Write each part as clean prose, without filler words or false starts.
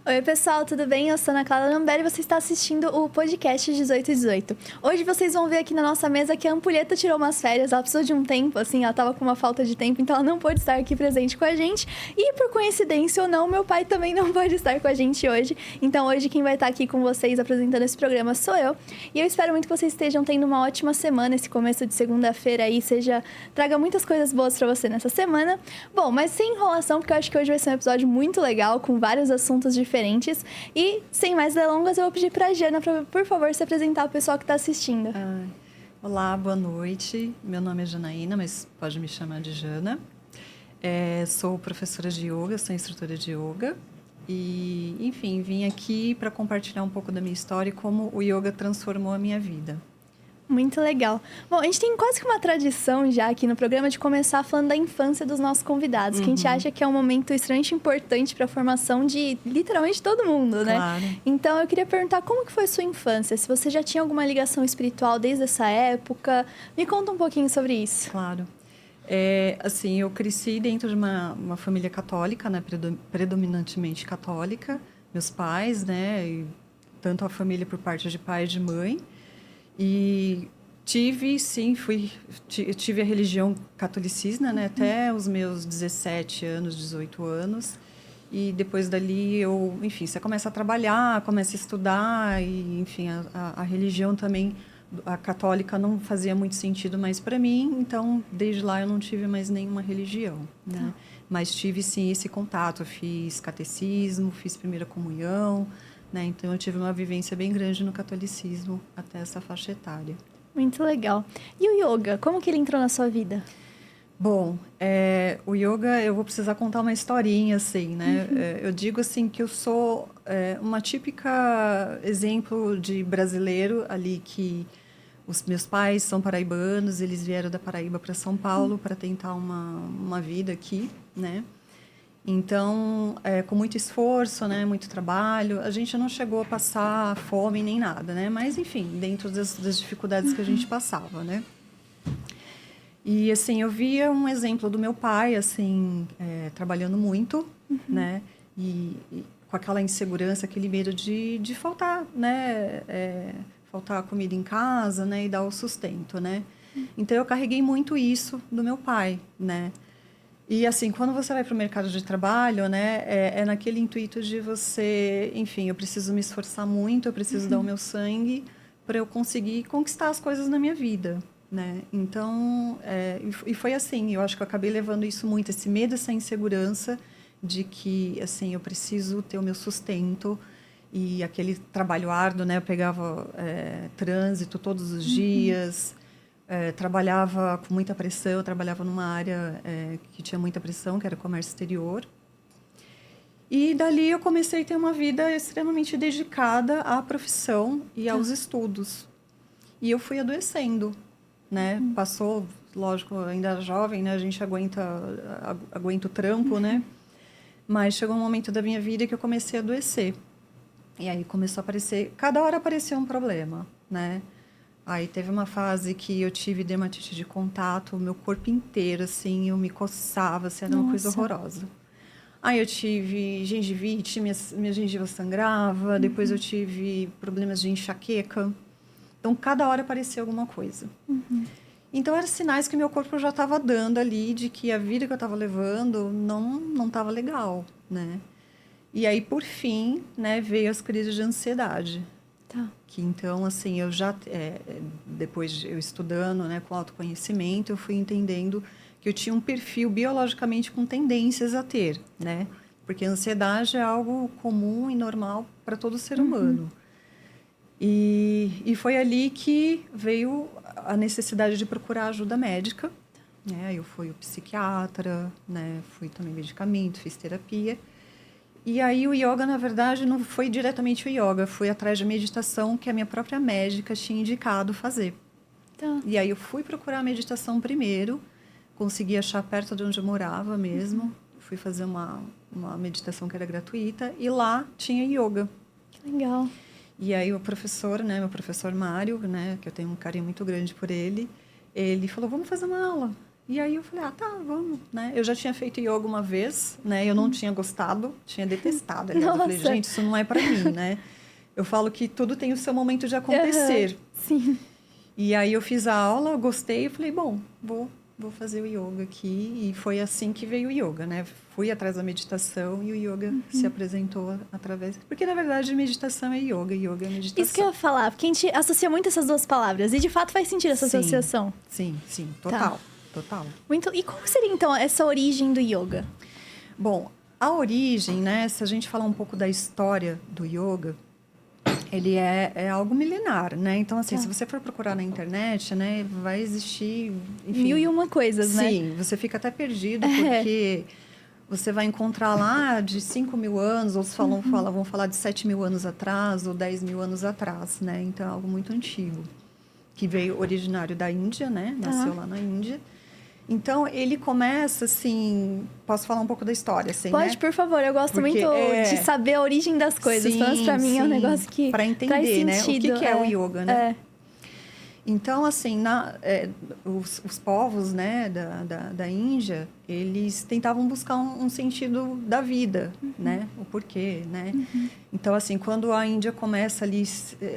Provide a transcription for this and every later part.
Oi, pessoal, tudo bem? Eu sou Ana Clara Lambert e você está assistindo o podcast 1818. Hoje vocês vão ver aqui na nossa mesa que a Ampulheta tirou umas férias, ela precisou de um tempo, assim, ela tava com uma falta de tempo, então ela não pôde estar aqui presente com a gente. E por coincidência ou não, meu pai também não pode estar com a gente hoje. Então hoje quem vai estar aqui com vocês apresentando esse programa sou eu. E eu espero muito que vocês estejam tendo uma ótima semana, esse começo de segunda-feira aí, traga muitas coisas boas pra você nessa semana. Bom, mas sem enrolação, porque eu acho que hoje vai ser um episódio muito legal, com vários assuntos diferentes. E, sem mais delongas, eu vou pedir pra Jana, por favor, se apresentar ao pessoal que está assistindo. Olá, boa noite. Meu nome é Janaína, mas pode me chamar de Jana. Sou professora de yoga, sou instrutora de yoga. E, enfim, vim aqui para compartilhar um pouco da minha história e como o yoga transformou a minha vida. Muito legal. Bom, a gente tem quase que uma tradição já aqui no programa de começar falando da infância dos nossos convidados, que a gente acha que é um momento extremamente importante para a formação de literalmente todo mundo, né? Claro. Então, eu queria perguntar como que foi sua infância? Se você já tinha alguma ligação espiritual desde essa época, me conta um pouquinho sobre isso. Claro. Assim, eu cresci dentro de uma família católica, né? Predominantemente católica. Meus pais, né? E tanto a família por parte de pai e de mãe. E tive a religião catolicismo, né, até os meus 17 anos, 18 anos. E depois dali enfim, você começa a trabalhar, começa a estudar e, enfim, a religião também, a católica não fazia muito sentido mais para mim, então desde lá eu não tive mais nenhuma religião, né? Mas tive sim esse contato, eu fiz catecismo, fiz primeira comunhão, né? Então, eu tive uma vivência bem grande no catolicismo até essa faixa etária. Muito legal. E o yoga, como que ele entrou na sua vida? Bom, o yoga, eu vou precisar contar uma historinha, assim, né? Eu digo, assim, que eu sou uma típica exemplo de brasileiro ali que os meus pais são paraibanos, eles vieram da Paraíba para São Paulo para tentar uma vida aqui, né? Então, com muito esforço, né, muito trabalho, a gente não chegou a passar fome nem nada, né? Mas, enfim, dentro das dificuldades que a gente passava, né? E, assim, eu via um exemplo do meu pai, assim, trabalhando muito, né? E com aquela insegurança, aquele medo de faltar, né? Faltar comida em casa, né? E dar o sustento, né? Então, eu carreguei muito isso do meu pai, né? E, assim, quando você vai para o mercado de trabalho, né, é naquele intuito de você, enfim, eu preciso me esforçar muito, eu preciso dar o meu sangue para eu conseguir conquistar as coisas na minha vida, né? Então, e foi assim, eu acho que eu acabei levando isso muito, esse medo, essa insegurança de que, assim, eu preciso ter o meu sustento e aquele trabalho árduo, né? Eu pegava trânsito todos os dias. Trabalhava com muita pressão, eu trabalhava numa área que tinha muita pressão, que era o comércio exterior. E dali eu comecei a ter uma vida extremamente dedicada à profissão e aos estudos. E eu fui adoecendo, né? Passou, lógico, ainda jovem, né? A gente aguenta o trampo, né? Mas chegou um momento da minha vida que eu comecei a adoecer. E aí começou a aparecer, cada hora aparecia um problema, né? Aí teve uma fase que eu tive dermatite de contato, o meu corpo inteiro, assim, eu me coçava, assim, era uma coisa horrorosa. Aí eu tive gengivite, minha gengiva sangrava, depois eu tive problemas de enxaqueca. Então, cada hora aparecia alguma coisa. Então, eram sinais que meu corpo já estava dando ali, de que a vida que eu estava levando não estava legal, né? E aí, por fim, né, veio as crises de ansiedade. Que então, assim, eu já, depois eu estudando, né, com autoconhecimento, eu fui entendendo que eu tinha um perfil biologicamente com tendências a ter, né? Porque a ansiedade é algo comum e normal para todo ser humano. E foi ali que veio a necessidade de procurar ajuda médica, né? Eu fui ao psiquiatra, né? Fui tomei medicamento, fiz terapia. E aí o yoga, na verdade, não foi diretamente o yoga, foi atrás de meditação que a minha própria médica tinha indicado fazer. E aí eu fui procurar a meditação primeiro, consegui achar perto de onde eu morava mesmo, fui fazer uma meditação que era gratuita e lá tinha yoga. Que legal. E aí o professor, né, meu professor Mário, né, que eu tenho um carinho muito grande por ele falou, vamos fazer uma aula. E aí eu falei, tá, vamos, né? Eu já tinha feito yoga uma vez, né? Eu não tinha gostado, tinha detestado. Aliás, eu falei, gente, isso não é para mim, né? Eu falo que tudo tem o seu momento de acontecer. Sim. E aí eu fiz a aula, eu gostei e falei, bom, vou fazer o yoga aqui. E foi assim que veio o yoga, né? Fui atrás da meditação e o yoga se apresentou através... Porque, na verdade, meditação é yoga é meditação. Isso que eu ia falar, porque a gente associa muito essas duas palavras. E, de fato, faz sentido essa associação. Sim, total. Tá. Total. Muito... E qual seria, então, essa origem do yoga? Bom, a origem, né? Se a gente falar um pouco da história do yoga, ele é algo milenar, né? Então, assim, se você for procurar na internet, né? Vai existir... Enfim, 1001 coisas, né? Sim, você fica até perdido, porque... Você vai encontrar lá de 5.000 anos, outros vão falar de 7.000 anos atrás, ou 10.000 anos atrás, né? Então, é algo muito antigo. Que veio originário da Índia, né? Nasceu lá na Índia. Então, ele começa, assim... Posso falar um pouco da história, assim, Pode, né? por favor. Eu gosto muito de saber a origem das coisas. Sim, pelo menos pra mim é um negócio que pra entender, traz sentido, né? O que é o yoga, né? Então, assim, os povos, né, da Índia, eles tentavam buscar um sentido da vida, né? O porquê, né? Então, assim, quando a Índia começa ali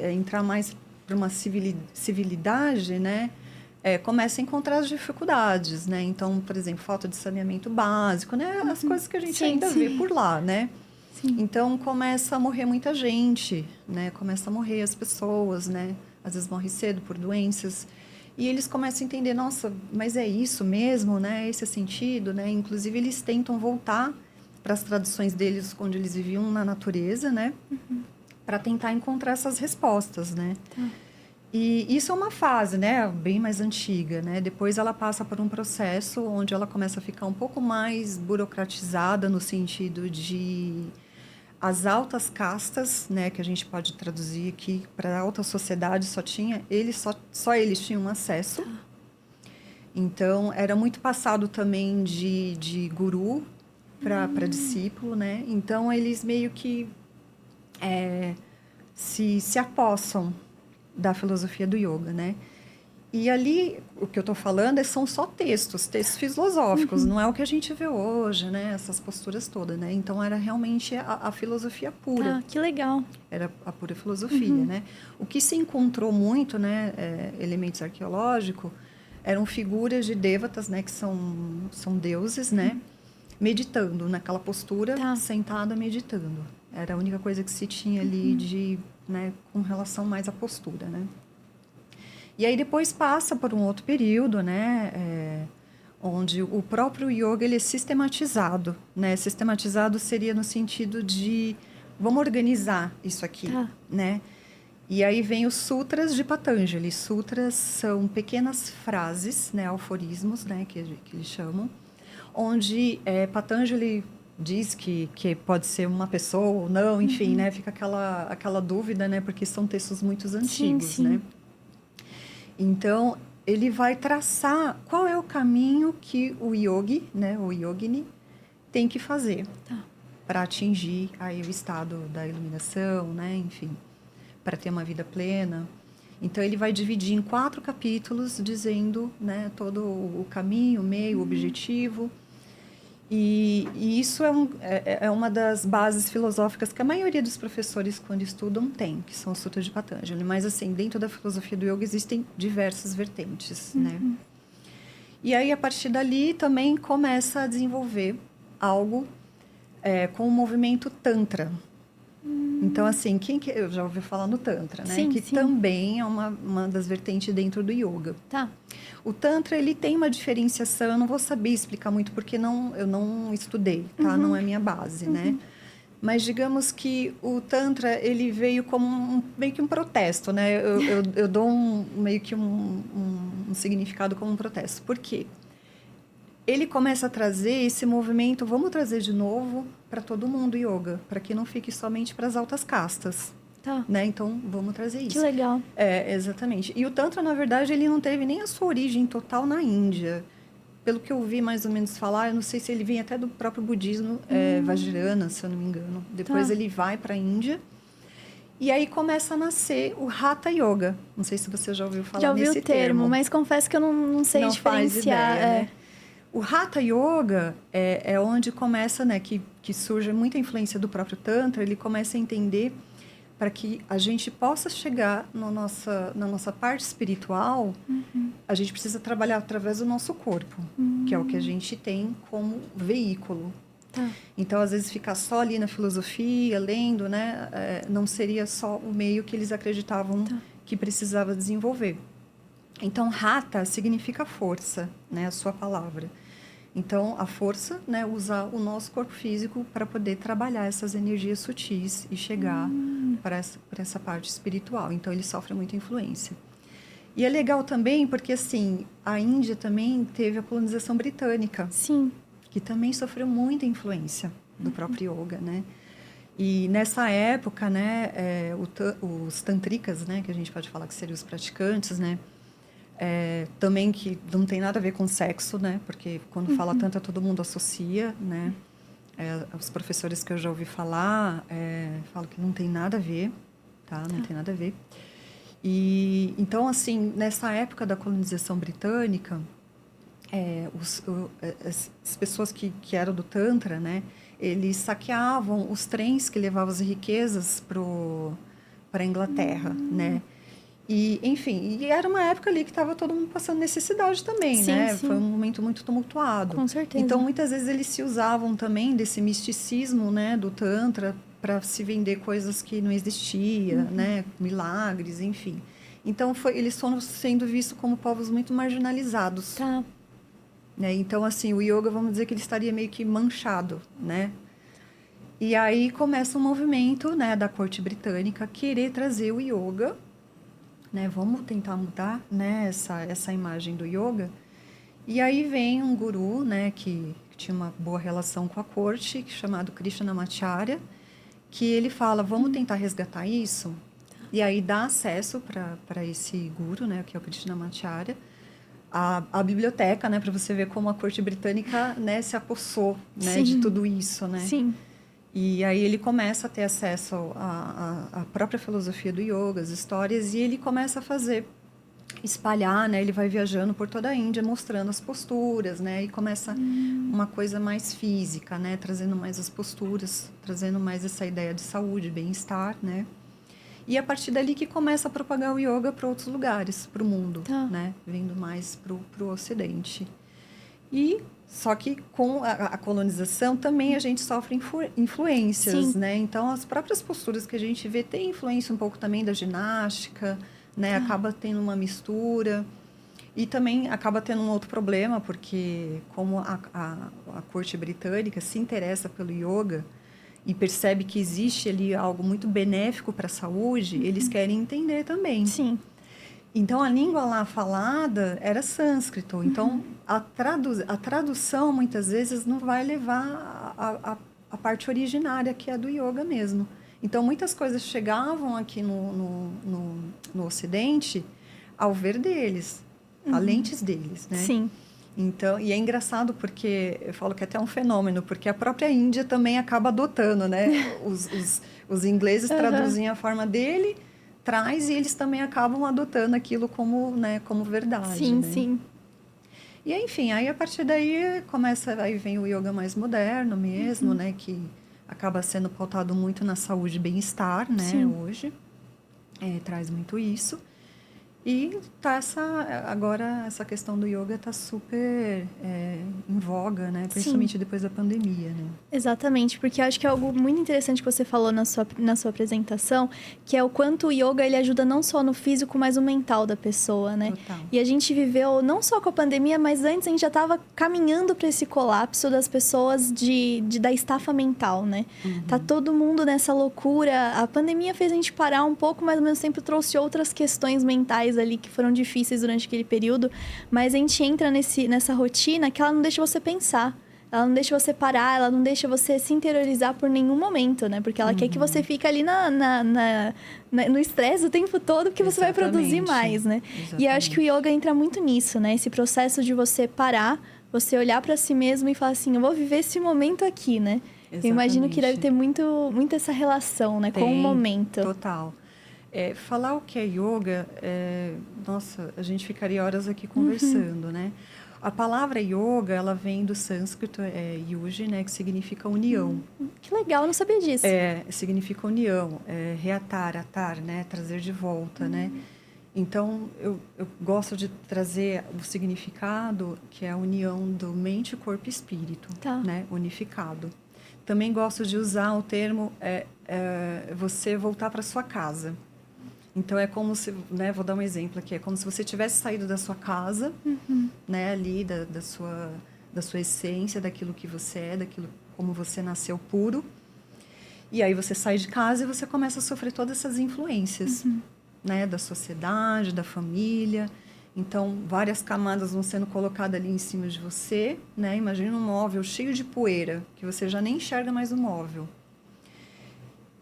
a entrar mais para uma civilidade, né? Começa a encontrar as dificuldades, né? Então, por exemplo, falta de saneamento básico, né? As coisas que a gente ainda vê por lá, né? Sim. Então, começa a morrer muita gente, né? Começa a morrer as pessoas, né? Às vezes morre cedo por doenças. E eles começam a entender, nossa, mas é isso mesmo, né? Esse é sentido, né? Inclusive, eles tentam voltar para as tradições deles, onde eles viviam na natureza, né? Para tentar encontrar essas respostas, né? E isso é uma fase, né? Bem mais antiga, né? Depois ela passa por um processo onde ela começa a ficar um pouco mais burocratizada no sentido de... As altas castas, né, que a gente pode traduzir aqui para a alta sociedade, só eles tinham acesso. Então, era muito passado também de guru para discípulo, né? Então, eles meio que se apossam da filosofia do yoga, né? E ali, o que eu estou falando são só textos filosóficos, não é o que a gente vê hoje, né? Essas posturas todas, né? Então, era realmente a filosofia pura. Ah, que legal. Era a pura filosofia, né? O que se encontrou muito, né? Elementos arqueológicos, eram figuras de devatas, né? Que são deuses, né? Meditando, naquela postura, sentada meditando. Era a única coisa que se tinha ali né? Com relação mais à postura, né? E aí depois passa por um outro período, né, onde o próprio yoga ele é sistematizado, né? Sistematizado seria no sentido de vamos organizar isso aqui, né? E aí vem os sutras de Patanjali. Sutras são pequenas frases, né, aforismos, né, que eles chamam, onde Patanjali diz que pode ser uma pessoa ou não, enfim, né? Fica aquela dúvida, né? Porque são textos muito antigos, né? Então, ele vai traçar qual é o caminho que o yogi, né, o yogini, tem que fazer para atingir aí o estado da iluminação, né, enfim, para ter uma vida plena. Então, ele vai dividir em 4 capítulos, dizendo, né, todo o caminho, o meio, o objetivo. E isso é uma das bases filosóficas que a maioria dos professores, quando estudam, tem, que são os Sutras de Patanjali. Mas, assim, dentro da filosofia do yoga existem diversas vertentes, né? E aí, a partir dali, também começa a desenvolver algo com o movimento Tantra. Então, assim, eu já ouvi falar no Tantra, né? Que também é uma das vertentes dentro do yoga. O Tantra, ele tem uma diferenciação, eu não vou saber explicar muito, porque eu não estudei, tá? Não é minha base, né? Mas digamos que o Tantra, ele veio como meio que um protesto, né? Eu dou meio que um significado como um protesto. Por quê? Ele começa a trazer esse movimento, vamos trazer de novo para todo mundo yoga, para que não fique somente para as altas castas. Né? Então, vamos trazer isso. Que legal. Exatamente. E o Tantra, na verdade, ele não teve nem a sua origem total na Índia. Pelo que eu ouvi mais ou menos falar, eu não sei se ele vem até do próprio budismo Vajrayana, se eu não me engano. Depois ele vai para a Índia. E aí começa a nascer o Hatha Yoga. Não sei se você já ouviu falar nesse termo. Já ouvi o termo, mas confesso que eu não sei não diferenciar. Faz ideia, né? O Hatha Yoga é onde começa, né, que surge muita influência do próprio Tantra, ele começa a entender para que a gente possa chegar na nossa parte espiritual, a gente precisa trabalhar através do nosso corpo, que é o que a gente tem como veículo. Tá. Então, às vezes, ficar só ali na filosofia, lendo, né, não seria só o meio que eles acreditavam que precisava desenvolver. Então, Hatha significa força, né, a sua palavra. Então, a força, né, usar o nosso corpo físico para poder trabalhar essas energias sutis e chegar para essa parte espiritual. Então, ele sofre muita influência. E é legal também porque, assim, a Índia também teve a colonização britânica. Sim. Que também sofreu muita influência do próprio yoga, né? E nessa época, né, os tantricas, né, que a gente pode falar que seriam os praticantes, né, também que não tem nada a ver com sexo, né, porque quando fala tanto todo mundo associa, né, os professores que eu já ouvi falar falam que não tem nada a ver, tá? Não tem nada a ver. E então, assim, nessa época da colonização britânica, as pessoas que eram do Tantra, né, eles saqueavam os trens que levavam as riquezas para a Inglaterra, né? E, enfim, e era uma época ali que estava todo mundo passando necessidade também, Sim, né? sim. Foi um momento muito tumultuado. Com certeza. Então, muitas vezes eles se usavam também desse misticismo, né, do Tantra para se vender coisas que não existiam, né? Milagres, enfim. Então, eles foram sendo vistos como povos muito marginalizados. Tá. Né? Então, assim, o yoga, vamos dizer que ele estaria meio que manchado, né? E aí começa um movimento, né, da corte britânica querer trazer o yoga, né? Vamos tentar mudar, né, essa imagem do yoga. E aí vem um guru, né, que tinha uma boa relação com a corte, chamado Krishnamacharya, que ele fala, vamos tentar resgatar isso? E aí dá acesso para esse guru, né, que é o Krishnamacharya, a biblioteca, né, para você ver como a corte britânica, né, se apossou, né, de tudo isso, né? Sim. E aí ele começa a ter acesso à própria filosofia do yoga, as histórias, e ele começa a espalhar, né? Ele vai viajando por toda a Índia, mostrando as posturas, né? E começa uma coisa mais física, né? Trazendo mais as posturas, trazendo mais essa ideia de saúde, bem-estar, né? E a partir dali que começa a propagar o yoga para outros lugares, para o mundo, né? Vindo mais para o Ocidente. E só que com a colonização também a gente sofre influências, né? Então as próprias posturas que a gente vê tem influência um pouco também da ginástica, né? Acaba tendo uma mistura e também acaba tendo um outro problema porque como a corte britânica se interessa pelo yoga e percebe que existe ali algo muito benéfico para a saúde, eles querem entender também. Sim. Então, a língua lá falada era sânscrito. Então, a tradução, muitas vezes, não vai levar a parte originária, que é do yoga mesmo. Então, muitas coisas chegavam aqui no Ocidente ao ver deles, a lentes deles, né? Sim. Então, e é engraçado porque, eu falo que é até um fenômeno, porque a própria Índia também acaba adotando, né? Os ingleses traduzem a forma dele, traz e eles também acabam adotando aquilo como, né, como verdade. Sim, né? sim. E enfim, aí a partir daí aí vem o yoga mais moderno mesmo, né, que acaba sendo pautado muito na saúde e bem-estar, né, Sim. hoje. Traz muito isso. E tá agora essa questão do yoga está super em voga, né? Principalmente depois da pandemia, né? Exatamente, porque eu acho que é algo muito interessante que você falou na sua apresentação, que é o quanto o yoga ele ajuda não só no físico, mas no mental da pessoa, né? Total. E a gente viveu, não só com a pandemia, mas antes a gente já estava caminhando para esse colapso das pessoas da estafa mental, né? Tá todo mundo nessa loucura. A pandemia fez a gente parar um pouco, mas ao mesmo tempo trouxe outras questões mentais ali que foram difíceis durante aquele período, mas a gente entra nessa rotina que ela não deixa você pensar, ela não deixa você parar, ela não deixa você se interiorizar por nenhum momento, né? Porque ela quer que você fique ali no estresse o tempo todo, porque você vai produzir mais, né? Exatamente. E eu acho que o yoga entra muito nisso, né? Esse processo de você parar, você olhar para si mesmo e falar assim, eu vou viver esse momento aqui, né? Exatamente. Eu imagino que deve ter muito essa relação, né? Com o momento. Total. Falar o que é yoga, nossa, a gente ficaria horas aqui conversando, né? A palavra yoga, ela vem do sânscrito, yuji, né, que significa união. Que legal, eu não sabia disso. Significa união, reatar, atar, né, trazer de volta, né? Então, eu gosto de trazer o significado, que é a união do mente, corpo e espírito, né, unificado. Também gosto de usar o termo você voltar para sua casa. Então, é como se, né, vou dar um exemplo aqui, é como se você tivesse saído da sua casa, né, ali da sua essência, daquilo que você é, daquilo como você nasceu puro. E aí você sai de casa e você começa a sofrer todas essas influências, né, da sociedade, da família. Então, várias camadas vão sendo colocadas ali em cima de você, né? Imagina um móvel cheio de poeira, que você já nem enxerga mais o móvel.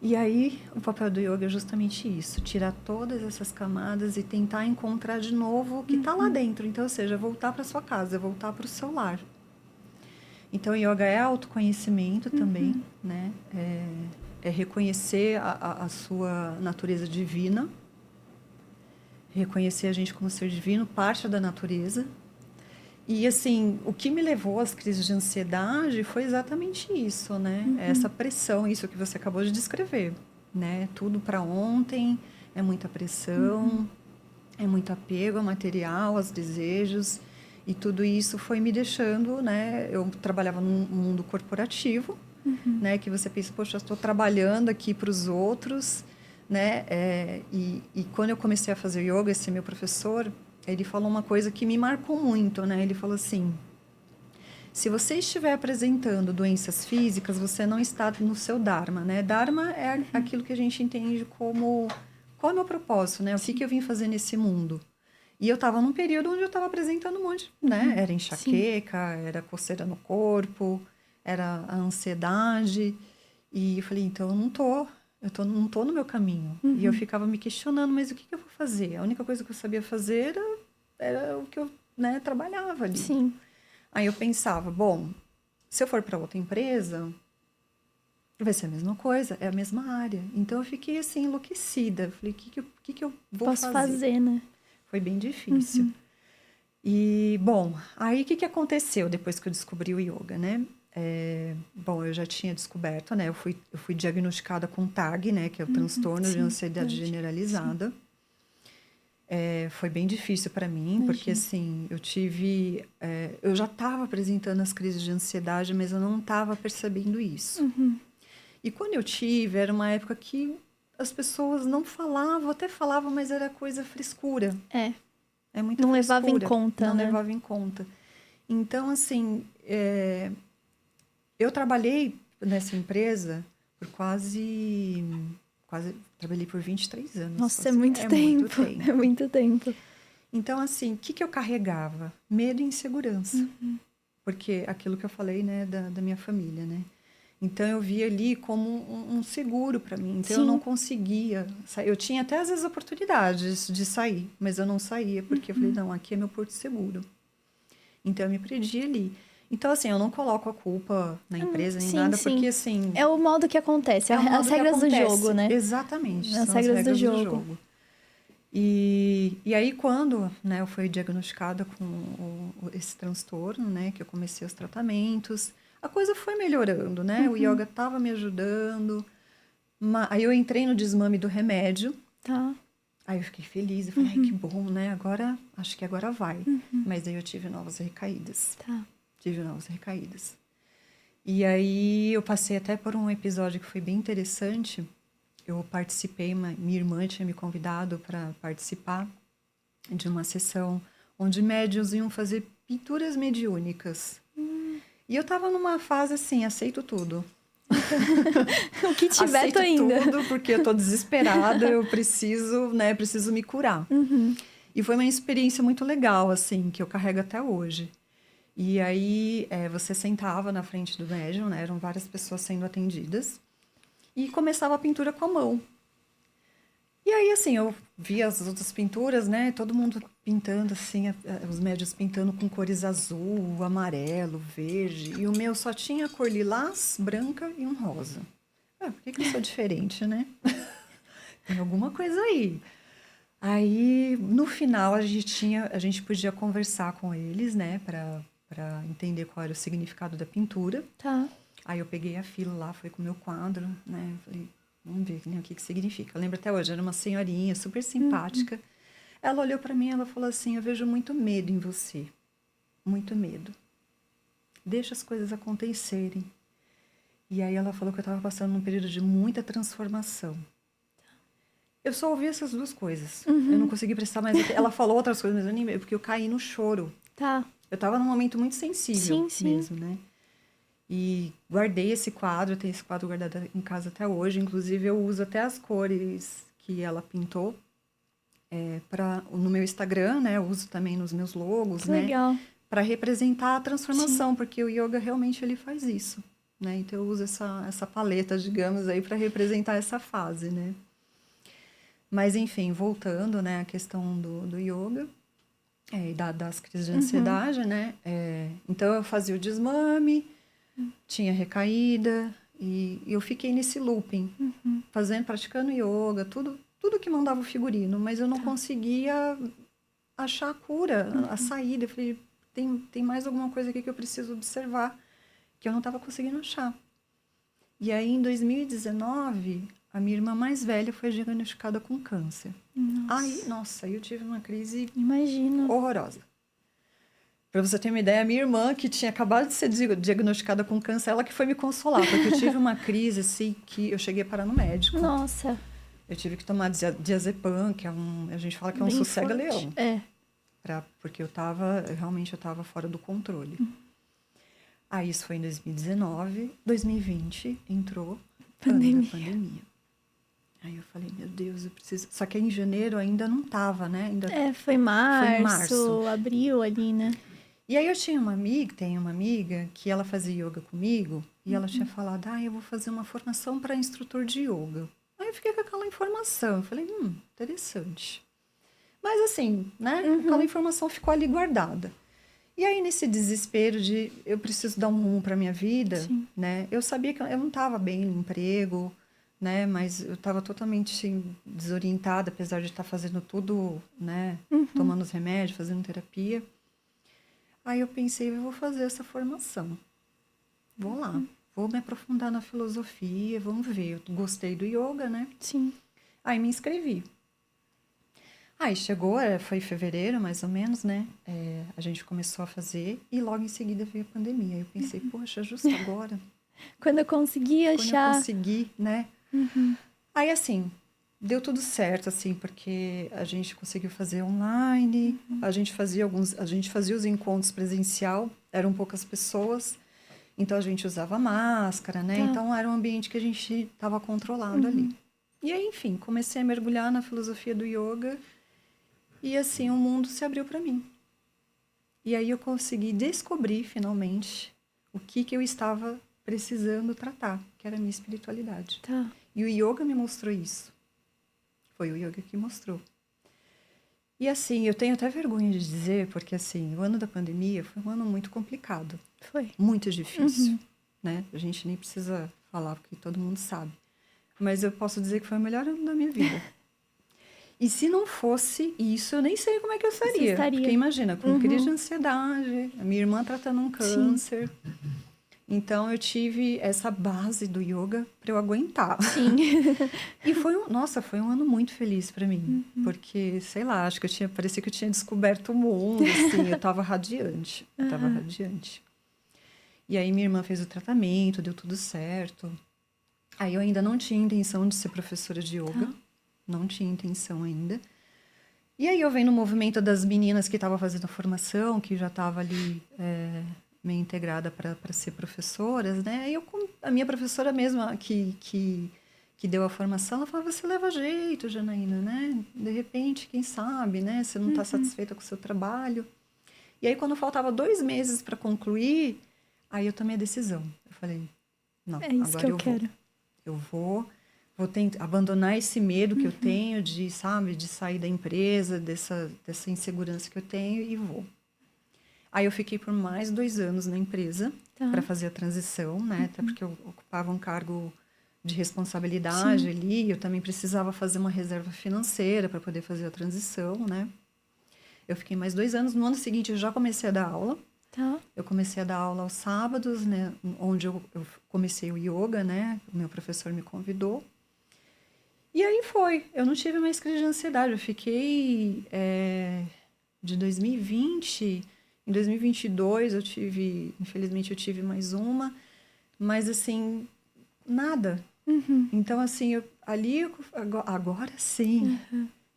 E aí, o papel do yoga é justamente isso, tirar todas essas camadas e tentar encontrar de novo o que está lá dentro. Então, ou seja, voltar para sua casa, voltar para o seu lar. Então, yoga é autoconhecimento também, né? É reconhecer a sua natureza divina, reconhecer a gente como ser divino, parte da natureza. E, assim, o que me levou às crises de ansiedade foi exatamente isso, né? Essa pressão, isso que você acabou de descrever, né? Tudo para ontem, é muita pressão, é muito apego ao material, aos desejos. E tudo isso foi me deixando, né? Eu trabalhava num mundo corporativo, né? Que você pensa, poxa, eu estou trabalhando aqui para os outros, né? E quando eu comecei a fazer yoga, esse meu professor, ele falou uma coisa que me marcou muito, né? Ele falou assim, se você estiver apresentando doenças físicas, você não está no seu Dharma, né? Dharma é aquilo que a gente entende como qual é o meu propósito, né? O que eu vim fazer nesse mundo? E eu estava num período onde eu estava apresentando um monte, né? Era enxaqueca, era coceira no corpo, era a ansiedade. E eu falei, então não tô no meu caminho. E eu ficava me questionando, mas o que eu vou fazer? A única coisa que eu sabia fazer era o que eu, né, trabalhava ali. Sim. Aí eu pensava, bom, se eu for para outra empresa, vai ser a mesma coisa, é a mesma área. Então eu fiquei assim, enlouquecida. Falei, o que eu vou Posso fazer, né? Foi bem difícil. E, bom, aí o que aconteceu depois que eu descobri o yoga, né? Bom, eu já tinha descoberto, né? Eu fui diagnosticada com TAG, né? Que é o transtorno de ansiedade generalizada. Foi bem difícil para mim, porque, assim, eu já estava apresentando as crises de ansiedade, mas eu não estava percebendo isso. E quando eu tive, era uma época que as pessoas não falavam, até falavam, mas era coisa frescura. É muita não frescura. levava em conta, Não né? levava em conta. Então, assim, eu trabalhei nessa empresa por quase trabalhei por 23 anos. Nossa, é muito tempo. Muito tempo. É muito tempo. Então, assim, o que eu carregava? Medo e insegurança. Porque aquilo que eu falei, né, da minha família, né? Então, eu via ali como um seguro para mim. Então, eu não conseguia sair. Eu tinha até, às vezes, oportunidades de sair, mas eu não saía, porque eu falei, não, aqui é meu porto seguro. Então, eu me prendia ali. Então, assim, eu não coloco a culpa na empresa nem nada, porque, assim... É o modo que acontece, as regras do jogo, né? Exatamente, as são regras as regras do do jogo. jogo. E aí, quando, né, eu fui diagnosticada com esse transtorno, né, que eu comecei os tratamentos, a coisa foi melhorando, né? O yoga estava me ajudando. Aí eu entrei no desmame do remédio. Aí eu fiquei feliz. Eu falei, ai, que bom, né? Acho que agora vai. Mas aí eu tive novas recaídas. Tive novas recaídas. E aí eu passei até por um episódio que foi bem interessante. Eu participei, minha irmã tinha me convidado para participar de uma sessão onde médiuns iam fazer pinturas mediúnicas. E eu estava numa fase assim, aceito tudo. O que tiver, aceito tô indo. tudo, porque eu tô desesperada, eu preciso me curar. E foi uma experiência muito legal, assim, que eu carrego até hoje. E aí, você sentava na frente do médium, né? Eram várias pessoas sendo atendidas. E começava a pintura com a mão. E aí, assim, eu via as outras pinturas, né? Todo mundo pintando, assim, os médios pintando com cores azul, amarelo, verde. E o meu só tinha cor lilás, branca e um rosa. Por que eu sou diferente, né? Tem alguma coisa aí. Aí, no final, a gente podia conversar com eles, né, para entender qual era o significado da pintura. Tá. Aí eu peguei a fila lá, foi com o meu quadro, né, falei, vamos ver, né, o que significa. Eu lembro até hoje, era uma senhorinha super simpática. Ela olhou para mim e ela falou assim, eu vejo muito medo em você, muito medo. Deixa as coisas acontecerem. E aí ela falou que eu estava passando num período de muita transformação. Eu só ouvi essas duas coisas. Eu não consegui prestar mais atenção. Ela falou outras coisas, mas eu nem... Porque eu caí no choro. Tá. Eu estava num momento muito sensível Sim. mesmo, né? E guardei esse quadro. Eu tenho esse quadro guardado em casa até hoje. Inclusive, eu uso até as cores que ela pintou no meu Instagram, né? Eu uso também nos meus logos, Que né? legal. Para representar a transformação. Porque o yoga realmente ele faz isso, né? Então, eu uso essa paleta, digamos, aí para representar essa fase, né? Mas, enfim, voltando, né, à questão do yoga e das crises de ansiedade, né? Então, eu fazia o desmame, tinha recaída, e eu fiquei nesse looping, praticando yoga, tudo que mandava o figurino, mas eu não conseguia achar a cura, a saída. Eu falei, tem mais alguma coisa aqui que eu preciso observar, que eu não estava conseguindo achar. E aí, em 2019... a minha irmã mais velha foi diagnosticada com câncer. Aí eu tive uma crise horrorosa. Para você ter uma ideia, a minha irmã, que tinha acabado de ser diagnosticada com câncer, ela que foi me consolar, porque eu tive uma crise, assim, que eu cheguei a parar no médico. Nossa. Eu tive que tomar diazepam, que a gente fala que é um sossega-leão. Porque eu realmente estava fora do controle. Aí isso foi em 2019, 2020 entrou a pandemia. Aí eu falei, meu Deus, eu preciso... Só que em janeiro ainda não tava, né? Foi março, abril ali, né? E aí eu tenho uma amiga que ela fazia yoga comigo e ela tinha falado, eu vou fazer uma formação para instrutor de yoga. Aí eu fiquei com aquela informação, eu falei, interessante. Mas assim, né? Aquela informação ficou ali guardada. E aí nesse desespero de eu preciso dar um rumo para minha vida, né? Eu sabia que eu não estava bem no emprego, né? Mas eu estava totalmente desorientada, apesar de estar fazendo tudo, né? Tomando os remédios, fazendo terapia. Aí eu pensei, eu vou fazer essa formação. Vou lá, vou me aprofundar na filosofia, vamos ver. Eu gostei do yoga, né? Sim. Aí me inscrevi. Aí chegou, foi em fevereiro, mais ou menos, né? A gente começou a fazer e logo em seguida veio a pandemia. Aí eu pensei, poxa, justo agora. Quando eu consegui achar... Quando eu consegui, né? Aí, assim, deu tudo certo, assim, porque a gente conseguiu fazer online, a gente fazia os encontros presencial, eram poucas pessoas, então a gente usava máscara, né? Então era um ambiente que a gente estava controlado ali. E aí, enfim, comecei a mergulhar na filosofia do yoga e, assim, o mundo se abriu para mim. E aí eu consegui descobrir, finalmente, o que eu estava precisando tratar, que era a minha espiritualidade. E o yoga me mostrou isso. Foi o yoga que mostrou. E assim, eu tenho até vergonha de dizer, porque assim, o ano da pandemia foi um ano muito complicado. Foi. Muito difícil, né? A gente nem precisa falar, porque todo mundo sabe. Mas eu posso dizer que foi o melhor ano da minha vida. E se não fosse isso, eu nem sei como é que eu estaria. Porque imagina, com crise de ansiedade, a minha irmã tratando um câncer... Então, eu tive essa base do yoga para eu aguentar. E foi um ano muito feliz para mim. Porque, sei lá, acho que parecia que eu tinha descoberto o mundo, assim. Eu estava radiante. E aí, minha irmã fez o tratamento, deu tudo certo. Aí, eu ainda não tinha intenção de ser professora de yoga. Não tinha intenção ainda. E aí, eu venho no movimento das meninas que estavam fazendo a formação, que já estava ali... meio integrada para ser professoras, né? E a minha professora mesma que deu a formação, ela falava, você leva jeito, Janaína, né? De repente, quem sabe, né? Você não está satisfeita com o seu trabalho. E aí, quando faltava 2 meses para concluir, aí eu tomei a decisão. Eu falei, não, agora eu quero. Eu vou tentar abandonar esse medo que eu tenho de sair da empresa, dessa insegurança que eu tenho e vou. Aí eu fiquei por mais 2 anos na empresa para fazer a transição, né? Até porque eu ocupava um cargo de responsabilidade ali. Eu também precisava fazer uma reserva financeira para poder fazer a transição, né? Eu fiquei mais 2 anos. No ano seguinte, eu já comecei a dar aula. Tá. Eu comecei a dar aula aos sábados, né? Onde eu comecei o yoga, né? O meu professor me convidou. E aí foi. Eu não tive mais crise de ansiedade. Eu fiquei... de 2020... Em 2022, eu tive... Infelizmente, eu tive mais uma. Mas, assim, nada. Então, assim, agora sim,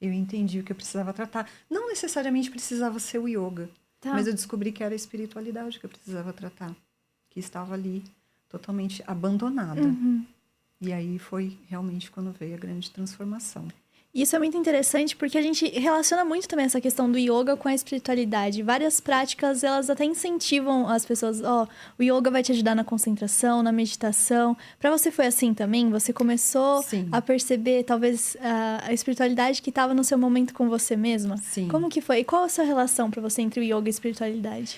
eu entendi o que eu precisava tratar. Não necessariamente precisava ser o yoga, Tá. mas eu descobri que era a espiritualidade que eu precisava tratar, que estava ali totalmente abandonada. E aí foi realmente quando veio a grande transformação. Isso é muito interessante porque a gente relaciona muito também essa questão do yoga com a espiritualidade. Várias práticas, elas até incentivam as pessoas. O yoga vai te ajudar na concentração, na meditação. Para você foi assim também? Você começou Sim. a perceber, talvez, a espiritualidade que estava no seu momento com você mesma? Sim. Como que foi? E qual a sua relação para você entre o yoga e a espiritualidade?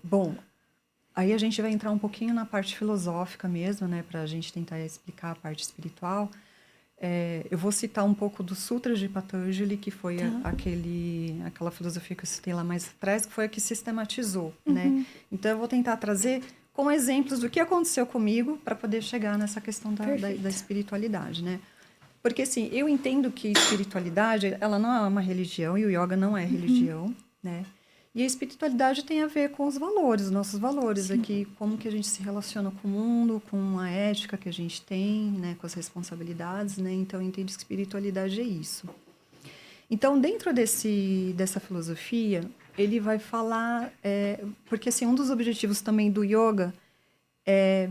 Bom, aí a gente vai entrar um pouquinho na parte filosófica mesmo, né? Para a gente tentar explicar a parte espiritual. Eu vou citar um pouco do Sutras de Patanjali, que foi aquela filosofia que eu citei lá mais atrás, que foi a que sistematizou, né? Então, eu vou tentar trazer com exemplos do que aconteceu comigo para poder chegar nessa questão da espiritualidade, né? Porque, assim, eu entendo que espiritualidade, ela não é uma religião, e o yoga não é religião, né? E a espiritualidade tem a ver com os valores, os nossos valores aqui, como que a gente se relaciona com o mundo, com a ética que a gente tem, né, com as responsabilidades, né? Então, eu entendo que espiritualidade é isso. Então, dentro dessa filosofia, ele vai falar... porque, assim, um dos objetivos também do yoga é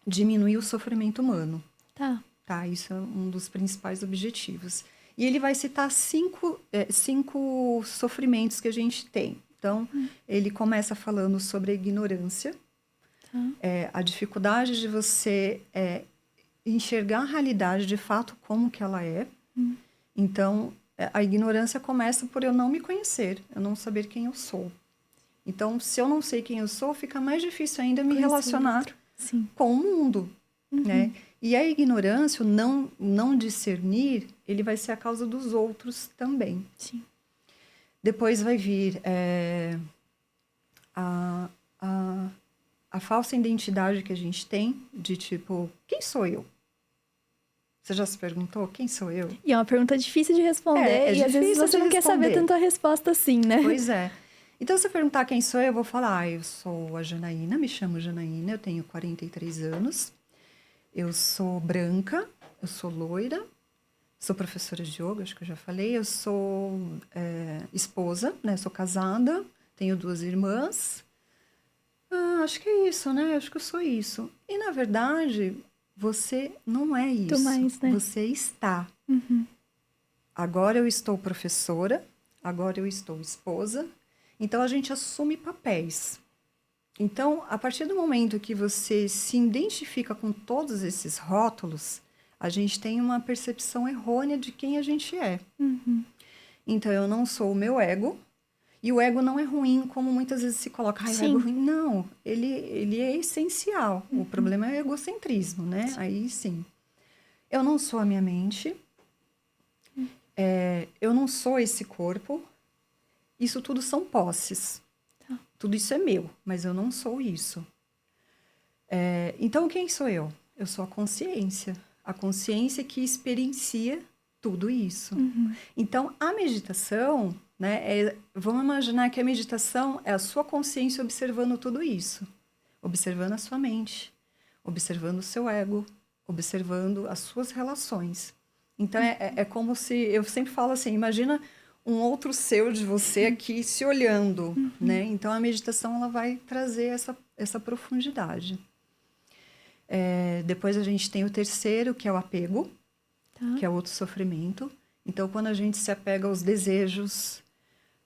diminuir o sofrimento humano. Tá? Isso é um dos principais objetivos. E ele vai citar cinco sofrimentos que a gente tem. Então, ele começa falando sobre a ignorância, a dificuldade de você enxergar a realidade de fato como que ela é. Então, a ignorância começa por eu não me conhecer, eu não saber quem eu sou. Então, se eu não sei quem eu sou, fica mais difícil ainda me relacionar com o mundo, né? E a ignorância, o não discernir, ele vai ser a causa dos outros também. Sim. Depois vai vir a falsa identidade que a gente tem, de tipo, quem sou eu? Você já se perguntou, quem sou eu? E é uma pergunta difícil de responder, e às vezes você não quer saber tanto a resposta assim, né? Pois é. Então, se eu perguntar quem sou eu vou falar, eu sou a Janaína, me chamo Janaína, eu tenho 43 anos. Eu sou branca, eu sou loira, sou professora de yoga, acho que eu já falei. Eu sou esposa, né? Sou casada, tenho 2 irmãs. Acho que é isso, né? Acho que eu sou isso. E, na verdade, você não é isso. Muito mais, né? Você está. Agora eu estou professora, agora eu estou esposa. Então, a gente assume papéis. Então, a partir do momento que você se identifica com todos esses rótulos, a gente tem uma percepção errônea de quem a gente é. Então, eu não sou o meu ego, e o ego não é ruim, como muitas vezes se coloca. O ego é ruim. Não, ele é essencial. O problema é o egocentrismo, né? Aí, sim. Eu não sou a minha mente, eu não sou esse corpo, isso tudo são posses. Tudo isso é meu, mas eu não sou isso. Então, quem sou eu? Eu sou a consciência. A consciência que experiencia tudo isso. Então, a meditação, né, vamos imaginar que a meditação é a sua consciência observando tudo isso. Observando a sua mente, observando o seu ego, observando as suas relações. Então, é como se... Eu sempre falo assim, imagina um outro seu de você aqui se olhando, né? Então, a meditação ela vai trazer essa profundidade. Depois, a gente tem o terceiro, que é o apego, que é outro sofrimento. Então, quando a gente se apega aos desejos,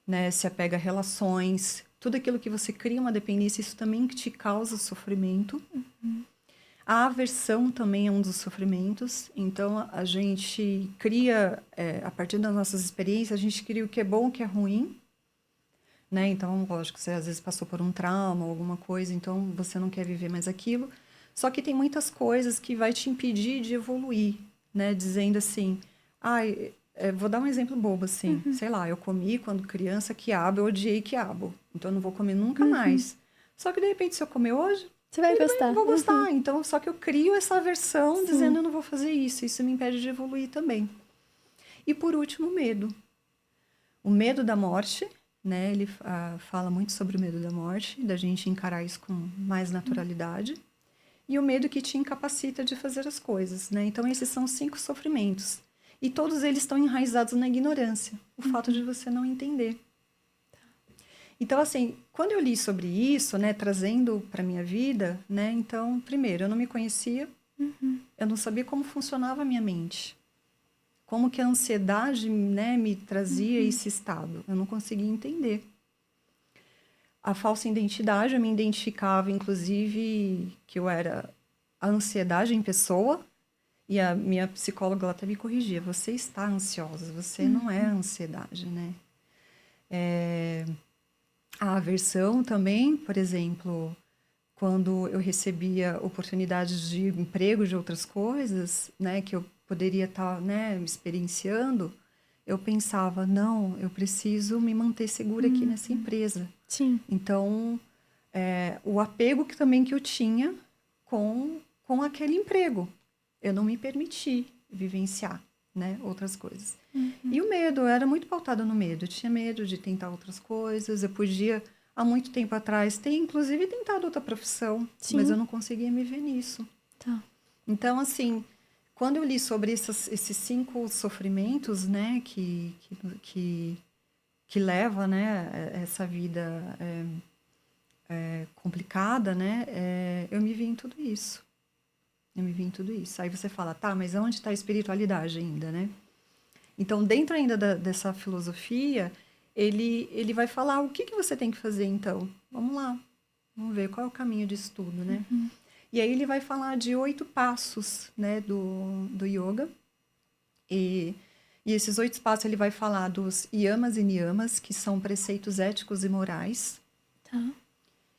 né? Se apega a relações, tudo aquilo que você cria uma dependência, isso também te causa sofrimento. A aversão também é um dos sofrimentos. Então, a gente cria, a partir das nossas experiências, a gente cria o que é bom, o que é ruim. Né? Então, lógico, você às vezes passou por um trauma ou alguma coisa, então você não quer viver mais aquilo. Só que tem muitas coisas que vai te impedir de evoluir, né? Dizendo assim, vou dar um exemplo bobo, assim. Sei lá, eu comi quando criança quiabo, eu odiei quiabo. Então, eu não vou comer nunca mais. Só que, de repente, se eu comer hoje, Você vai gostar. eu vou gostar. Então, só que eu crio essa aversão Sim. dizendo, eu não vou fazer isso. Isso me impede de evoluir também. E, por último, o medo. O medo da morte, né? Ele fala muito sobre o medo da morte, da gente encarar isso com mais naturalidade. E o medo que te incapacita de fazer as coisas, né? Então, esses são 5 sofrimentos. E todos eles estão enraizados na ignorância. O fato de você não entender. Então, assim, quando eu li sobre isso, né? Trazendo para minha vida, né? Então, primeiro, eu não me conhecia. Eu não sabia como funcionava a minha mente. Como que a ansiedade, né? Me trazia esse estado. Eu não conseguia entender. A falsa identidade, eu me identificava, inclusive, que eu era a ansiedade em pessoa. E a minha psicóloga, ela até me corrigia. Você está ansiosa, você não é a ansiedade, né? A aversão também, por exemplo, quando eu recebia oportunidades de emprego, de outras coisas, né? Que eu poderia estar, né, experienciando, eu pensava, não, eu preciso me manter segura aqui nessa empresa. Sim. Então, o apego também que eu tinha com aquele emprego. Eu não me permiti vivenciar, né, outras coisas. E o medo, eu era muito pautada no medo. Eu tinha medo de tentar outras coisas. Eu podia, há muito tempo atrás, ter inclusive tentado outra profissão. Sim. Mas eu não conseguia me ver nisso. Tá. Então, assim, quando eu li sobre esses 5 sofrimentos, né, que leva, né, essa vida complicada, né, eu me vi em tudo isso. Aí você fala, tá, mas onde está a espiritualidade ainda, né? Então, dentro ainda dessa filosofia, ele vai falar o que você tem que fazer, então. Vamos lá, vamos ver qual é o caminho disso tudo, né? E aí ele vai falar de 8 passos, né, do yoga. E esses 8 passos ele vai falar dos yamas e niyamas, que são preceitos éticos e morais. Tá.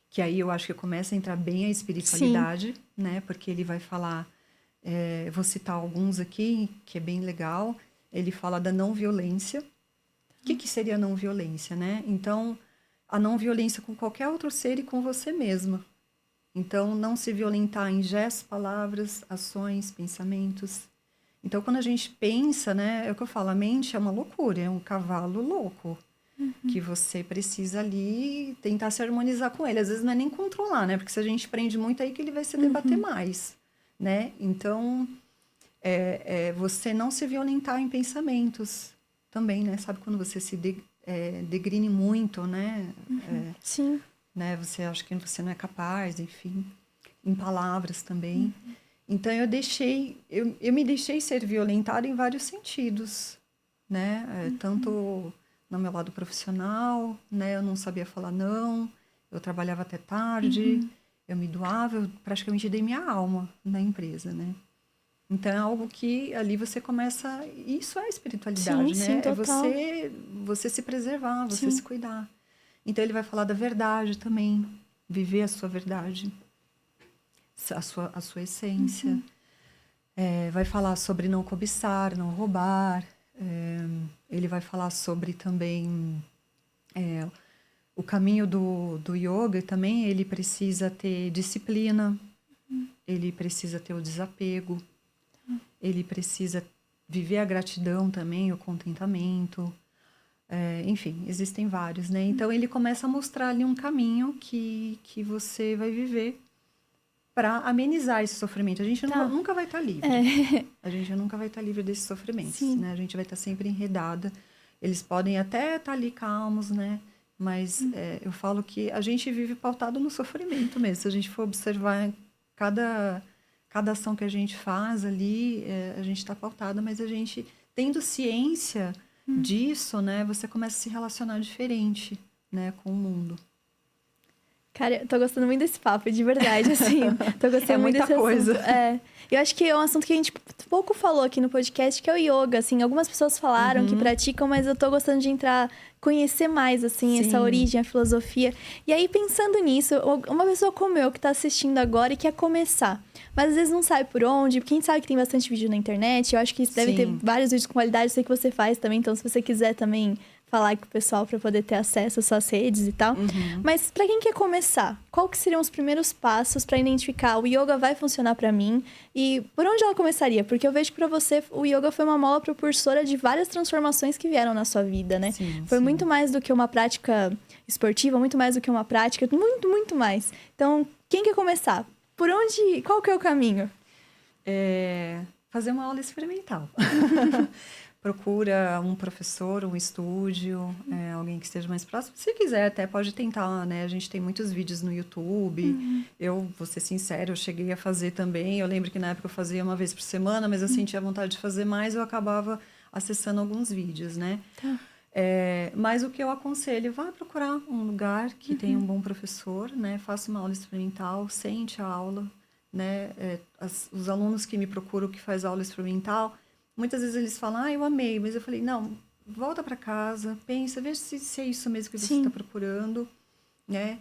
Que aí eu acho que começa a entrar bem a espiritualidade, né? Porque ele vai falar, vou citar alguns aqui, que é bem legal. Ele fala da não violência. O que seria a não violência, né? Então, a não violência com qualquer outro ser e com você mesma. Então, não se violentar em gestos, palavras, ações, pensamentos. Então, quando a gente pensa, né? É o que eu falo, a mente é uma loucura, é um cavalo louco. Que você precisa ali tentar se harmonizar com ele. Às vezes não é nem controlar, né? Porque se a gente prende muito aí que ele vai se debater mais, né? Então, você não se violentar em pensamentos também, né? Sabe quando você se degrine muito, né? Sim. Né? Você acha que você não é capaz, enfim. Em palavras também. Então, eu me deixei ser violentada em vários sentidos, né? Tanto no meu lado profissional, né? Eu não sabia falar não, eu trabalhava até tarde, eu me doava, eu praticamente dei minha alma na empresa, né? Então, é algo que ali você começa... Isso é espiritualidade, Sim, né? sim, É total. você se preservar, você Sim. se cuidar. Então, ele vai falar da verdade também, viver a sua verdade, a sua essência. Vai falar sobre não cobiçar, não roubar. Ele vai falar sobre também o caminho do yoga também. Ele precisa ter disciplina, ele precisa ter o desapego, ele precisa viver a gratidão também, o contentamento. Enfim, existem vários, né? Então, ele começa a mostrar ali um caminho que você vai viver para amenizar esse sofrimento. A gente nunca vai estar livre. A gente nunca vai estar livre desses sofrimentos, né? A gente vai estar sempre enredada. Eles podem até estar ali calmos, né? Mas eu falo que a gente vive pautado no sofrimento mesmo. Se a gente for observar cada ação que a gente faz ali, a gente está pautada, mas a gente, tendo ciência disso, né? Você começa a se relacionar diferente, né? Com o mundo. Cara, eu tô gostando muito desse papo, de verdade, assim. Tô gostando muito muita desse coisa. assunto. Eu acho que é um assunto que a gente pouco falou aqui no podcast, que é o yoga, assim. Algumas pessoas falaram que praticam, mas eu tô gostando de conhecer mais, assim, essa Sim. origem, a filosofia. E aí, pensando nisso, uma pessoa como eu, que tá assistindo agora e quer começar, mas às vezes não sabe por onde, porque a gente sabe que tem bastante vídeo na internet, eu acho que deve ter Sim. vários vídeos com qualidade, eu sei que você faz também, então se você quiser também falar com o pessoal para poder ter acesso às suas redes e tal. Mas para quem quer começar, qual que seriam os primeiros passos para identificar o yoga vai funcionar para mim e por onde ela começaria? Porque eu vejo que para você o yoga foi uma mola propulsora de várias transformações que vieram na sua vida, né? Sim, Foi sim. muito mais do que uma prática esportiva, muito mais do que uma prática, muito, muito mais. Então, quem quer começar? Por onde, qual que é o caminho? Fazer uma aula experimental. Procura um professor, um estúdio, alguém que esteja mais próximo. Se quiser, até pode tentar, né? A gente tem muitos vídeos no YouTube. Eu, vou ser sincera, eu cheguei a fazer também. Eu lembro que na época eu fazia uma vez por semana, mas eu sentia vontade de fazer mais, eu acabava acessando alguns vídeos, né? Tá. Mas o que eu aconselho, vá procurar um lugar que tenha um bom professor, né? Faça uma aula experimental, sente a aula, né? Os alunos que me procuram que faz aula experimental, muitas vezes eles falam, eu amei, mas eu falei, não, volta para casa, pensa, veja se é isso mesmo que você está procurando, né?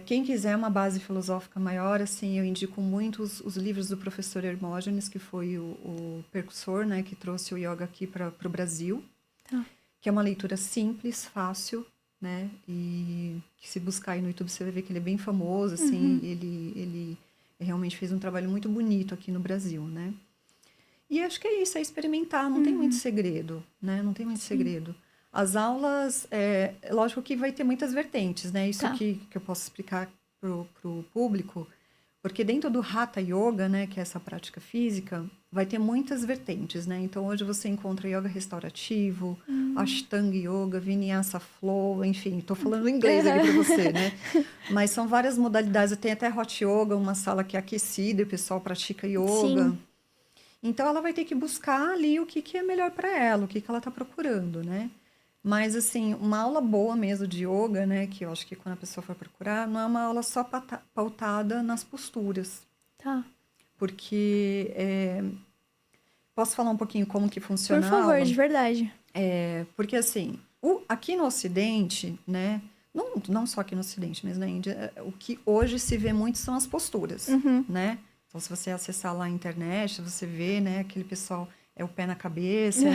Quem quiser uma base filosófica maior, assim, eu indico muito os livros do professor Hermógenes, que foi o percussor, né? Que trouxe o yoga aqui para o Brasil. Tá. Que é uma leitura simples, fácil, né? E que se buscar aí no YouTube você vai ver que ele é bem famoso, assim. Ele realmente fez um trabalho muito bonito aqui no Brasil, né? E acho que é isso, é experimentar, não tem muito segredo, né? Não tem muito segredo. As aulas, lógico que vai ter muitas vertentes, né? Isso que eu posso explicar pro público, porque dentro do Hatha Yoga, né, que é essa prática física, vai ter muitas vertentes, né? Então, hoje você encontra yoga restaurativo, Ashtanga Yoga, Vinyasa Flow, enfim, estou falando inglês aqui para você, né? Mas são várias modalidades, tem até Hot Yoga, uma sala que é aquecida e o pessoal pratica yoga. Sim. Então, ela vai ter que buscar ali o que é melhor para ela, o que ela está procurando, né? Mas, assim, uma aula boa mesmo de yoga, né? Que eu acho que quando a pessoa for procurar, não é uma aula só pautada nas posturas. Tá. Porque, posso falar um pouquinho como que funciona Por a favor, aula? de verdade. Porque, assim, aqui no Ocidente, né? Não só aqui no Ocidente, mas na Índia, o que hoje se vê muito são as posturas, né? Então, se você acessar lá a internet, você vê, né? Aquele pessoal o pé na cabeça,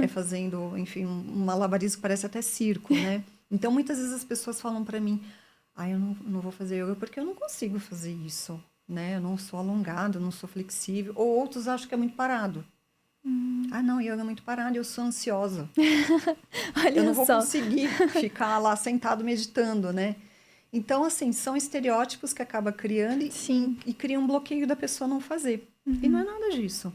fazendo, enfim, um malabarismo que parece até circo, né? Então, muitas vezes as pessoas falam para mim, eu não vou fazer yoga porque eu não consigo fazer isso, né? Eu não sou alongado, eu não sou flexível. Ou outros acham que é muito parado. Não, yoga é muito parado, eu sou ansiosa. Olha Eu não vou só. conseguir ficar lá sentado meditando, né? Então, assim, são estereótipos que acaba criando e cria um bloqueio da pessoa não fazer. E não é nada disso.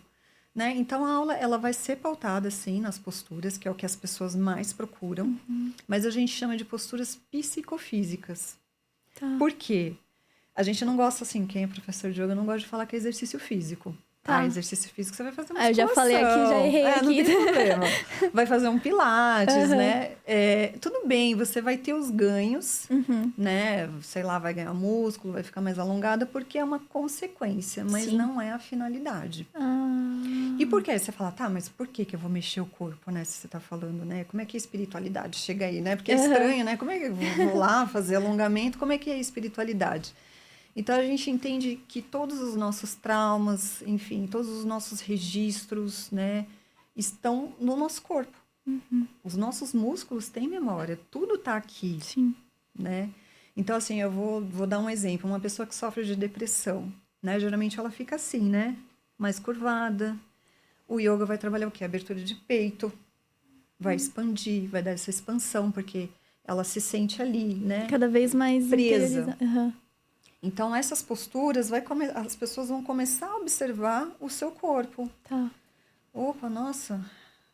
Né? Então, a aula ela vai ser pautada, sim, nas posturas, que é o que as pessoas mais procuram. Mas a gente chama de posturas psicofísicas. Tá. Por quê? A gente não gosta, assim, quem é professor de yoga não gosta de falar que é exercício físico. Tá. Exercício físico você vai fazer uma Eu já falei aqui, já errei aqui. Não tem problema. Vai fazer um pilates, né? Tudo bem, você vai ter os ganhos, né? Sei lá, vai ganhar músculo, vai ficar mais alongada, porque é uma consequência, mas não é a finalidade. E por que? Você fala, mas por que eu vou mexer o corpo, né? Se você tá falando, né? Como é que a espiritualidade chega aí, né? Porque é estranho, né? Como é que eu vou lá fazer alongamento? Como é que é a espiritualidade? Então, a gente entende que todos os nossos traumas, enfim, todos os nossos registros, né, estão no nosso corpo. Os nossos músculos têm memória, tudo está aqui. Sim. Né? Então, assim, eu vou dar um exemplo. Uma pessoa que sofre de depressão, né, geralmente ela fica assim, né, mais curvada. O yoga vai trabalhar o quê? Abertura de peito, vai expandir, vai dar essa expansão, porque ela se sente ali, né? Cada vez mais presa. Então, essas posturas, as pessoas vão começar a observar o seu corpo. Tá. Opa, nossa,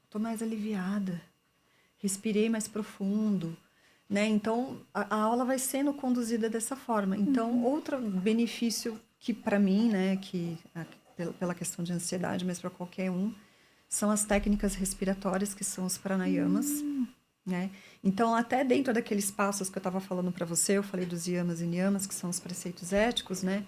tô mais aliviada. Respirei mais profundo. Né? Então, a aula vai sendo conduzida dessa forma. Então, outro benefício que, para mim, né, que pela questão de ansiedade, mas para qualquer um, são as técnicas respiratórias, que são os pranayamas. né? Então, até dentro daqueles passos que eu estava falando para você, eu falei dos yamas e niyamas, que são os preceitos éticos, né?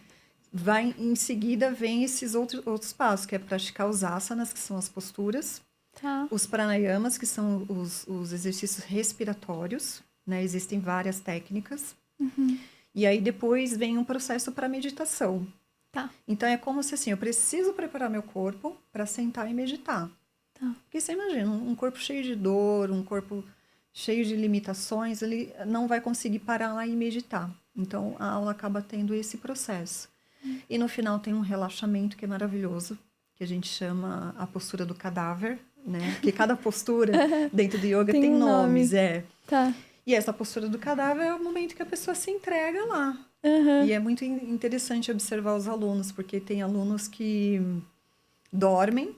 Em seguida, vem esses outros passos, que é praticar os asanas, que são as posturas, Tá. os pranayamas, que são os exercícios respiratórios, né? Existem várias técnicas. E aí, depois, vem um processo para meditação. Tá. Então, é como se, assim, eu preciso preparar meu corpo para sentar e meditar. Tá. Porque você imagina, um corpo cheio de dor, um corpo cheio de limitações, ele não vai conseguir parar lá e meditar. Então, a aula acaba tendo esse processo. E no final tem um relaxamento que é maravilhoso, que a gente chama a postura do cadáver, né? Porque cada postura dentro do yoga tem um nomes, nome. Tá. E essa postura do cadáver é o momento que a pessoa se entrega lá. E é muito interessante observar os alunos, porque tem alunos que dormem,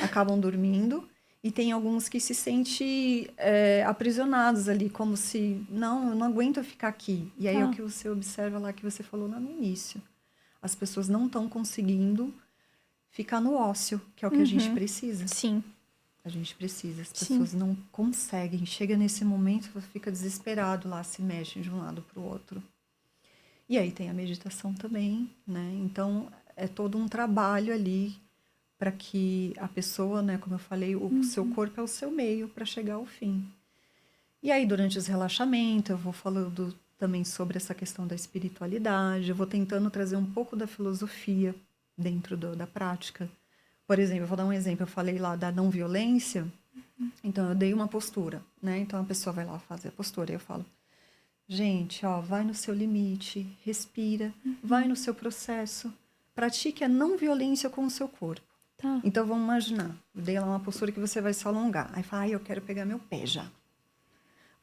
acabam dormindo, e tem alguns que se sentem aprisionados ali, como se, não, eu não aguento ficar aqui. E aí é o que você observa lá, que você falou lá no início. As pessoas não estão conseguindo ficar no ócio, que é o que a gente precisa. Sim. A gente precisa. As pessoas não conseguem. Chega nesse momento, fica desesperado lá, se mexe de um lado para o outro. E aí tem a meditação também, né? Então, é todo um trabalho ali para que a pessoa, né, como eu falei, o seu corpo é o seu meio para chegar ao fim. E aí, durante os relaxamentos, eu vou falando também sobre essa questão da espiritualidade, eu vou tentando trazer um pouco da filosofia dentro da prática. Por exemplo, eu vou dar um exemplo, eu falei lá da não violência, então eu dei uma postura, né? Então a pessoa vai lá fazer a postura, e eu falo, gente, ó, vai no seu limite, respira, vai no seu processo, pratique a não violência com o seu corpo. Tá. Então, vamos imaginar, eu dei lá uma postura que você vai se alongar. Aí fala, eu quero pegar meu pé já.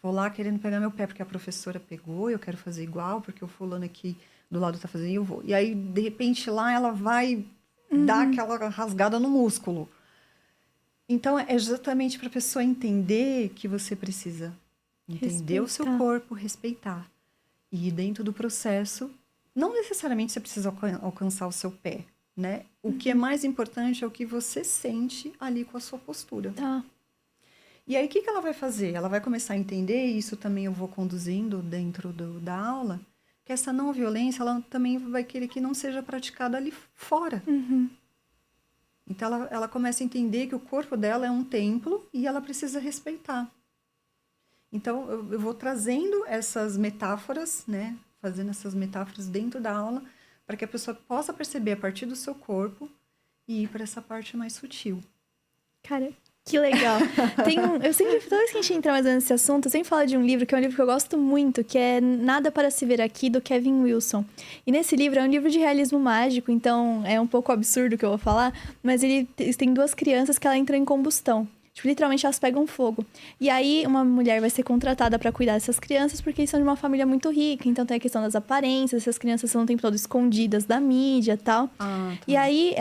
Vou lá querendo pegar meu pé, porque a professora pegou, eu quero fazer igual, porque o fulano aqui do lado tá fazendo, e eu vou. E aí, de repente, lá ela vai dar aquela rasgada no músculo. Então, é exatamente para a pessoa entender que você precisa entender o seu corpo, respeitar. E dentro do processo, não necessariamente você precisa alcançar o seu pé, né? O que é mais importante é o que você sente ali com a sua postura. Tá. E aí, o que ela vai fazer? Ela vai começar a entender, e isso também eu vou conduzindo dentro da aula, que essa não violência, ela também vai querer que não seja praticada ali fora. Então, ela começa a entender que o corpo dela é um templo e ela precisa respeitar. Então, eu vou trazendo essas metáforas, né? Fazendo essas metáforas dentro da aula, para que a pessoa possa perceber a partir do seu corpo e ir para essa parte mais sutil. Cara, que legal. Eu sempre, toda vez que a gente entra mais nesse assunto, eu sempre falo de um livro, que é um livro que eu gosto muito, que é Nada para se Ver Aqui, do Kevin Wilson. E nesse livro, é um livro de realismo mágico, então é um pouco absurdo o que eu vou falar, mas ele tem duas crianças que ela entra em combustão. Tipo, literalmente elas pegam fogo. E aí, uma mulher vai ser contratada para cuidar dessas crianças, porque eles são de uma família muito rica. Então, tem a questão das aparências, essas crianças são o tempo todo escondidas da mídia e tal. Tá. E aí,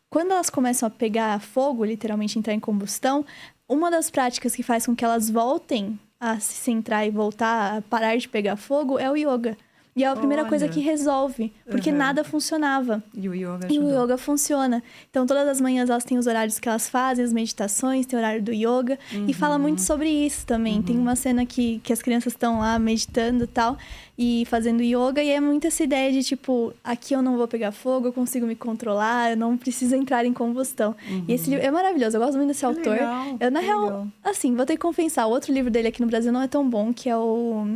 quando elas começam a pegar fogo, literalmente entrar em combustão, uma das práticas que faz com que elas voltem a se centrar e voltar a parar de pegar fogo é o yoga. E é a primeira coisa que resolve, porque nada funcionava. E o yoga ajuda. E o yoga funciona. Então, todas as manhãs elas têm os horários que elas fazem, as meditações, tem o horário do yoga. E fala muito sobre isso também. Tem uma cena que as crianças estão lá meditando e tal, e fazendo yoga. E é muito essa ideia de, tipo, aqui eu não vou pegar fogo, eu consigo me controlar, eu não preciso entrar em combustão. E esse livro é maravilhoso, eu gosto muito desse autor. Legal, eu, na real, assim, vou ter que confessar, o outro livro dele aqui no Brasil não é tão bom, que é o...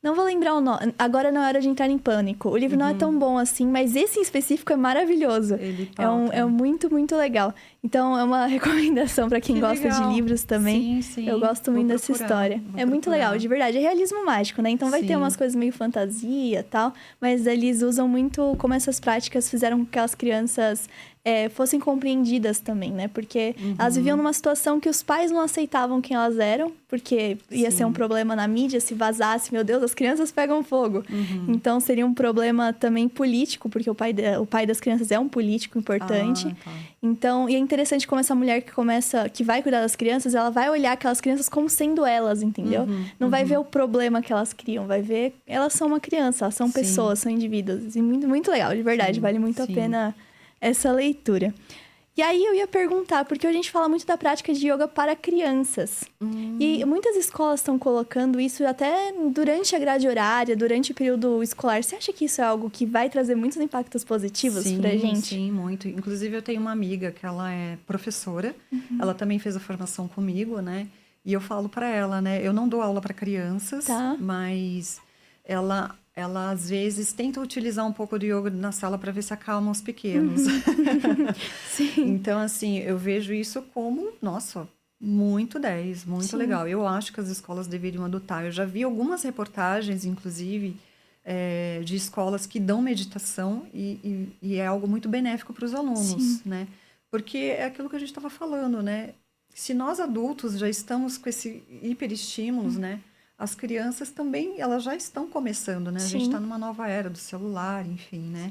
Não vou lembrar o nome. Agora não é hora de entrar em pânico. O livro não é tão bom assim, mas esse em específico é maravilhoso. Ele é muito, muito legal. Então, é uma recomendação para quem gosta de livros também. Sim. Eu gosto muito dessa história. É muito legal, de verdade. É realismo mágico, né? Então, vai ter umas coisas meio fantasia e tal, mas eles usam muito como essas práticas fizeram com que as crianças fossem compreendidas também, né? Porque elas viviam numa situação que os pais não aceitavam quem elas eram, porque ia ser um problema na mídia se vazasse, meu Deus, as crianças pegam fogo. Então, seria um problema também político, porque o pai das crianças é um político importante. Então, e é interessante como essa mulher que vai cuidar das crianças, ela vai olhar aquelas crianças como sendo elas, entendeu? Não vai ver o problema que elas criam, vai ver... Elas são uma criança, elas são pessoas, são indivíduos. E muito, muito legal, de verdade, vale muito a pena essa leitura. E aí eu ia perguntar, porque a gente fala muito da prática de yoga para crianças. E muitas escolas estão colocando isso até durante a grade horária, durante o período escolar. Você acha que isso é algo que vai trazer muitos impactos positivos pra gente? Sim, muito. Inclusive, eu tenho uma amiga que ela é professora. Ela também fez a formação comigo, né? E eu falo para ela, né? Eu não dou aula para crianças, Tá. mas ela às vezes tenta utilizar um pouco do yoga na sala para ver se acalma os pequenos. Sim. Então, assim, eu vejo isso como, nossa, muito 10, muito Sim. legal. Eu acho que as escolas deveriam adotar. Eu já vi algumas reportagens, inclusive, de escolas que dão meditação e é algo muito benéfico para os alunos, Sim. né? Porque é aquilo que a gente estava falando, né? Se nós adultos já estamos com esse hiperestímulos, né? As crianças também, elas já estão começando, né? A gente Sim. está numa nova era do celular, enfim, né?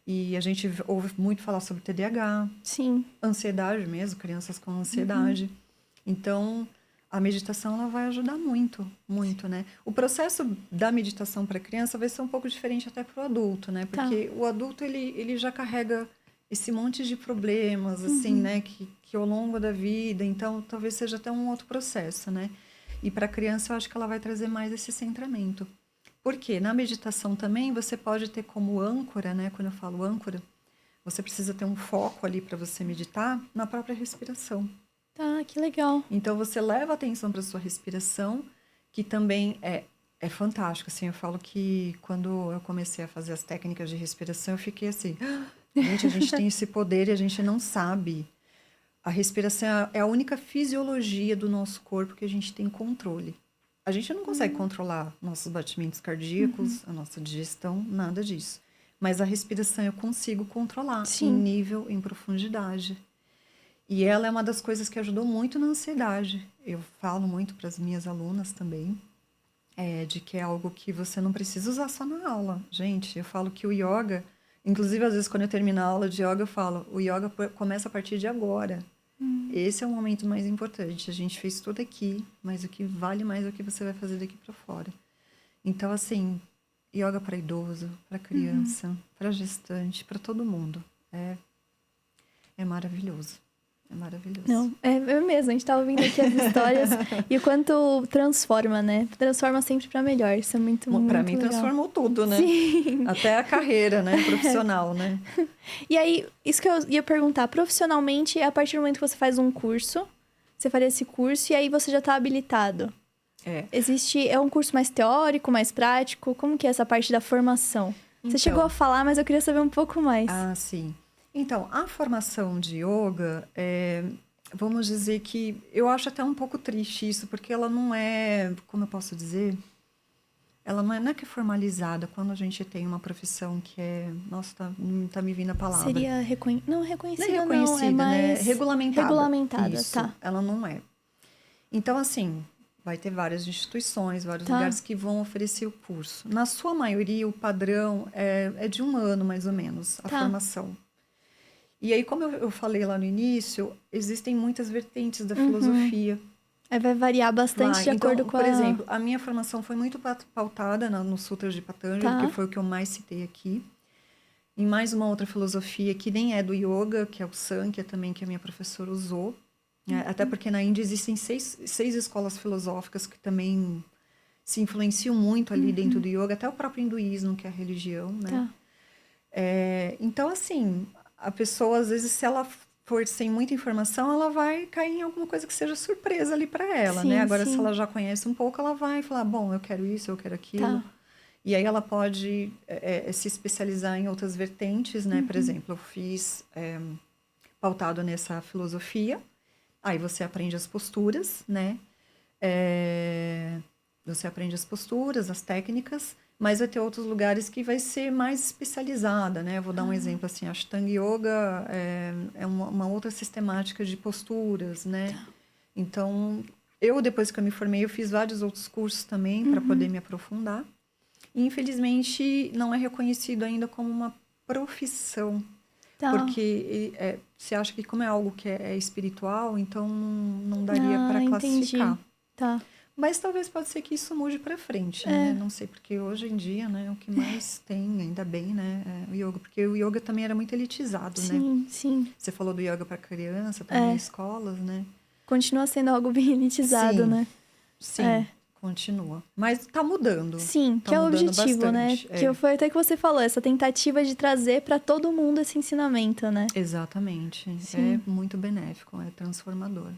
E a gente ouve muito falar sobre TDAH, Sim. ansiedade mesmo, crianças com ansiedade. Então, a meditação ela vai ajudar muito, muito, né? O processo da meditação para a criança vai ser um pouco diferente até para o adulto, né? Porque o adulto, ele já carrega esse monte de problemas, assim, né? Que ao longo da vida, então, talvez seja até um outro processo, né? E para a criança, eu acho que ela vai trazer mais esse centramento. Porque na meditação também você pode ter como âncora, né? Quando eu falo âncora, você precisa ter um foco ali para você meditar na própria respiração. Tá, que legal. Então você leva a atenção para sua respiração, que também é fantástico. Assim, eu falo que quando eu comecei a fazer as técnicas de respiração, eu fiquei assim, gente, a gente tem esse poder e a gente não sabe. A respiração é a única fisiologia do nosso corpo que a gente tem controle. A gente não consegue controlar nossos batimentos cardíacos, a nossa digestão, nada disso. Mas a respiração eu consigo controlar em Sim. nível, em profundidade. E ela é uma das coisas que ajudou muito na ansiedade. Eu falo muito para as minhas alunas também, de que é algo que você não precisa usar só na aula. Gente, eu falo que o yoga, inclusive às vezes quando eu termino a aula de yoga, eu falo, o yoga começa a partir de agora. Esse é o momento mais importante. A gente fez tudo aqui, mas o que vale mais é o que você vai fazer daqui para fora. Então, assim, yoga para idoso, para criança, para gestante, para todo mundo. É maravilhoso. É maravilhoso. Não, é mesmo. A gente tá ouvindo aqui as histórias e o quanto transforma, né? Transforma sempre pra melhor. Isso é muito, muito Para mim, legal. transformou tudo, né? Sim. Até a carreira, né? Profissional, né? E aí, isso que eu ia perguntar, profissionalmente, a partir do momento que você faz um curso, você faria esse curso e aí você já tá habilitado. É um curso mais teórico, mais prático? Como que é essa parte da formação? Você chegou a falar, mas eu queria saber um pouco mais. Ah, sim. Então, a formação de yoga, vamos dizer que eu acho até um pouco triste isso, porque ela não é, como eu posso dizer, ela não é que é formalizada quando a gente tem uma profissão que é, nossa, não tá me vindo a palavra. Seria não reconhecida, Não é reconhecida, é mais né? Regulamentada. Regulamentada, Isso, tá. ela não é. Então, assim, vai ter várias instituições, vários Tá. lugares que vão oferecer o curso. Na sua maioria, o padrão é de 1 ano, mais ou menos, a formação. E aí, como eu falei lá no início, existem muitas vertentes da filosofia. Aí vai variar bastante de acordo com por exemplo, a minha formação foi muito pautada no Sutras de Patanjali, que foi o que eu mais citei aqui. Em mais uma outra filosofia que nem é do yoga, que é o Sankhya também, que a minha professora usou. Até porque na Índia existem seis escolas filosóficas que também se influenciam muito ali dentro do yoga, até o próprio hinduísmo, que é a religião, né? Tá. Então, assim, a pessoa, às vezes, se ela for sem muita informação, ela vai cair em alguma coisa que seja surpresa ali para ela, né? Agora, se ela já conhece um pouco, ela vai falar, bom, eu quero isso, eu quero aquilo. E aí ela pode se especializar em outras vertentes, né? Por exemplo, eu fiz pautado nessa filosofia. Aí você aprende as posturas, né? Você aprende as posturas, as técnicas, mas vai ter outros lugares que vai ser mais especializada, né? Eu vou dar um exemplo assim, a Ashtanga Yoga é uma outra sistemática de posturas, né? Então, depois que eu me formei, eu fiz vários outros cursos também para poder me aprofundar. E, infelizmente, não é reconhecido ainda como uma profissão. Tá. Porque você acha que como é algo que é espiritual, então não daria para classificar. Tá. Mas talvez pode ser que isso mude para frente, né? Não sei, porque hoje em dia, né, o que mais tem, ainda bem, né, é o yoga. Porque o yoga também era muito elitizado, né? Sim, sim. Você falou do yoga para criança, também em escolas, né? Continua sendo algo bem elitizado, Sim, né? sim, continua. Mas tá mudando. Sim, Tá que é o mudando objetivo, bastante. né? Que foi até que você falou, essa tentativa de trazer para todo mundo esse ensinamento, né? Exatamente. Sim. É muito benéfico, é transformador.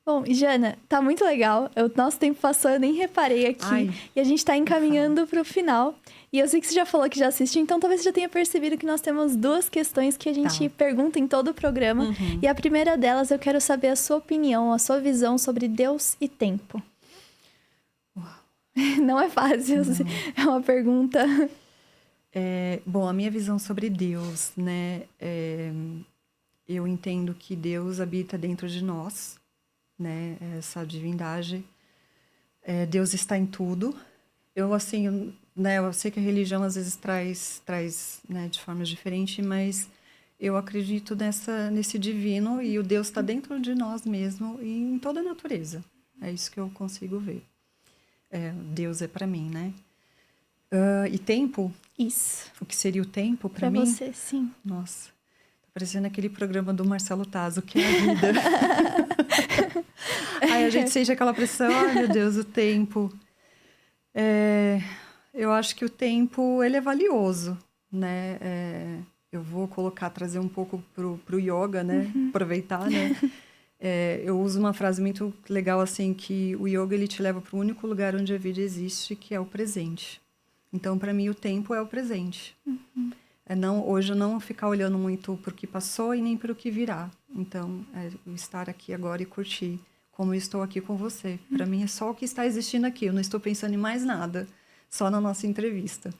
Bom, e Jana, tá muito legal. O nosso tempo passou, eu nem reparei aqui. Ai, E a gente tá encaminhando pro final. E eu sei que você já falou que já assistiu, então talvez você já tenha percebido que nós temos 2 questões que a gente pergunta em todo o programa. E a primeira delas, eu quero saber a sua opinião, a sua visão sobre Deus e tempo. Não é fácil, assim, é uma pergunta. Bom, a minha visão sobre Deus, né? Eu entendo que Deus habita dentro de nós, né? Essa divindade. Deus está em tudo. Eu, assim, né? Eu sei que a religião às vezes traz, né? De formas diferentes, mas eu acredito nesse divino e o Deus está dentro de nós mesmo e em toda a natureza. É isso que eu consigo ver. Deus é para mim, né? E tempo? Isso. O que seria o tempo para mim? Para você, sim. Nossa, tá parecendo aquele programa do Marcelo Tazo, que é a vida. Aí a gente sente aquela pressão, ai meu Deus, o tempo. Eu acho que o tempo, ele é valioso, né? Eu vou trazer um pouco pro yoga, né? Aproveitar, né? Eu uso uma frase muito legal, assim, que o yoga, ele te leva para o único lugar onde a vida existe, que é o presente. Então, para mim, o tempo é o presente. Hoje, eu não ficar olhando muito para o que passou e nem para o que virá. Então, estar aqui agora e curtir como eu estou aqui com você. Para mim, é só o que está existindo aqui. Eu não estou pensando em mais nada, só na nossa entrevista.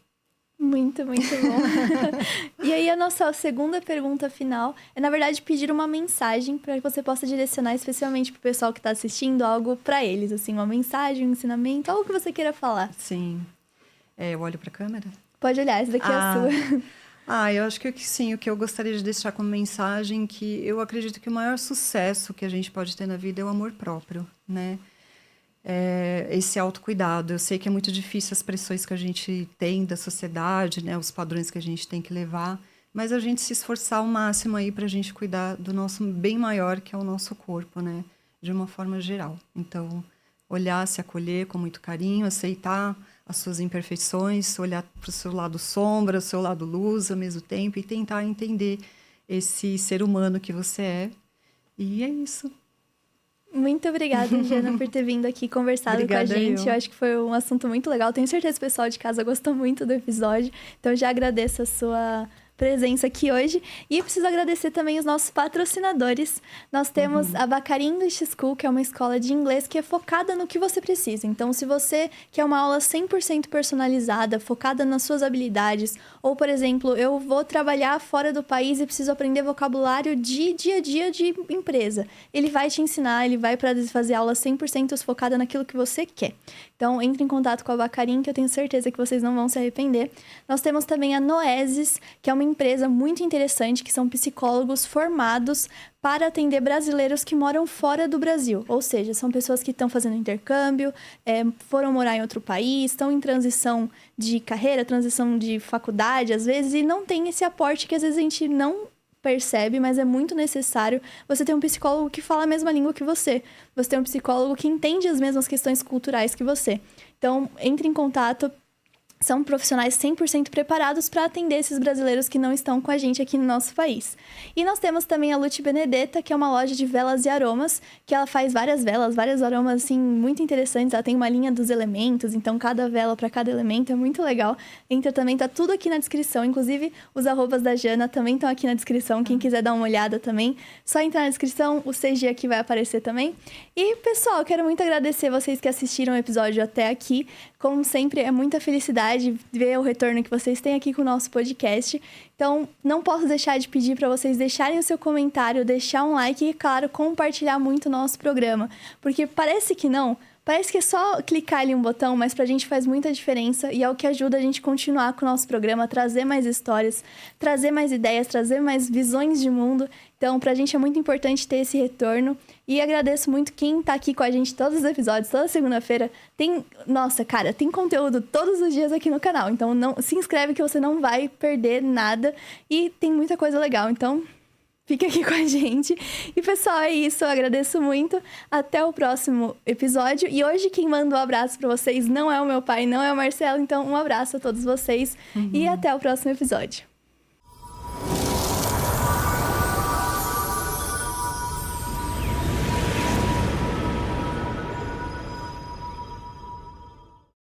Muito, muito bom. E aí, a nossa segunda pergunta final é, na verdade, pedir uma mensagem para que você possa direcionar especialmente para o pessoal que está assistindo algo para eles, assim, uma mensagem, um ensinamento, algo que você queira falar. Sim. Eu olho para a câmera? Pode olhar, essa daqui é a sua. Eu acho que sim, o que eu gostaria de deixar como mensagem, que eu acredito que o maior sucesso que a gente pode ter na vida é o amor próprio, né? Esse autocuidado. Eu sei que é muito difícil as pressões que a gente tem da sociedade, né? Os padrões que a gente tem que levar, mas a gente se esforçar ao máximo aí para a gente cuidar do nosso bem maior, que é o nosso corpo, né? De uma forma geral. Então, olhar, se acolher com muito carinho, aceitar as suas imperfeições, olhar para o seu lado sombra, o seu lado luz ao mesmo tempo e tentar entender esse ser humano que você é. E é isso. Muito obrigada, Jana, por ter vindo aqui conversado Obrigada com a gente. Eu acho que foi um assunto muito legal. Tenho certeza que o pessoal de casa gostou muito do episódio. Então, já agradeço a sua presença aqui hoje. E preciso agradecer também os nossos patrocinadores. Nós temos a Baccarin English School, que é uma escola de inglês que é focada no que você precisa. Então, se você quer uma aula 100% personalizada, focada nas suas habilidades, ou, por exemplo, eu vou trabalhar fora do país e preciso aprender vocabulário de dia a dia de empresa, ele vai te ensinar, ele vai fazer aula 100% focada naquilo que você quer. Então, entre em contato com a Baccarin, que eu tenho certeza que vocês não vão se arrepender. Nós temos também a Noesis, que é uma empresa muito interessante, que são psicólogos formados para atender brasileiros que moram fora do Brasil. Ou seja, são pessoas que estão fazendo intercâmbio, foram morar em outro país, estão em transição de carreira, transição de faculdade, às vezes, e não tem esse aporte que às vezes a gente não percebe, mas é muito necessário você ter um psicólogo que fala a mesma língua que você. Você ter um psicólogo que entende as mesmas questões culturais que você. Então, entre em contato. São profissionais 100% preparados para atender esses brasileiros que não estão com a gente aqui no nosso país. E nós temos também a Lute Benedetta, que é uma loja de velas e aromas, que ela faz várias velas, vários aromas, assim, muito interessantes. Ela tem uma linha dos elementos, então cada vela para cada elemento é muito legal. Entra também, tá tudo aqui na descrição, inclusive os arrobas da Jana também estão aqui na descrição, quem quiser dar uma olhada também. Só entrar na descrição, o CG aqui vai aparecer também. E, pessoal, eu quero muito agradecer vocês que assistiram o episódio até aqui. Como sempre, é muita felicidade ver o retorno que vocês têm aqui com o nosso podcast. Então, não posso deixar de pedir para vocês deixarem o seu comentário, deixar um like e, claro, compartilhar muito o nosso programa. Porque parece que não, Parece que é só clicar ali um botão, mas pra gente faz muita diferença e é o que ajuda a gente a continuar com o nosso programa, trazer mais histórias, trazer mais ideias, trazer mais visões de mundo. Então, pra gente é muito importante ter esse retorno e agradeço muito quem tá aqui com a gente todos os episódios, toda segunda-feira. Nossa, cara, tem conteúdo todos os dias aqui no canal, então se inscreve que você não vai perder nada e tem muita coisa legal, então fica aqui com a gente. E, pessoal, é isso. Eu agradeço muito. Até o próximo episódio. E hoje quem manda um abraço pra vocês não é o meu pai, não é o Marcelo. Então, um abraço a todos vocês. E até o próximo episódio.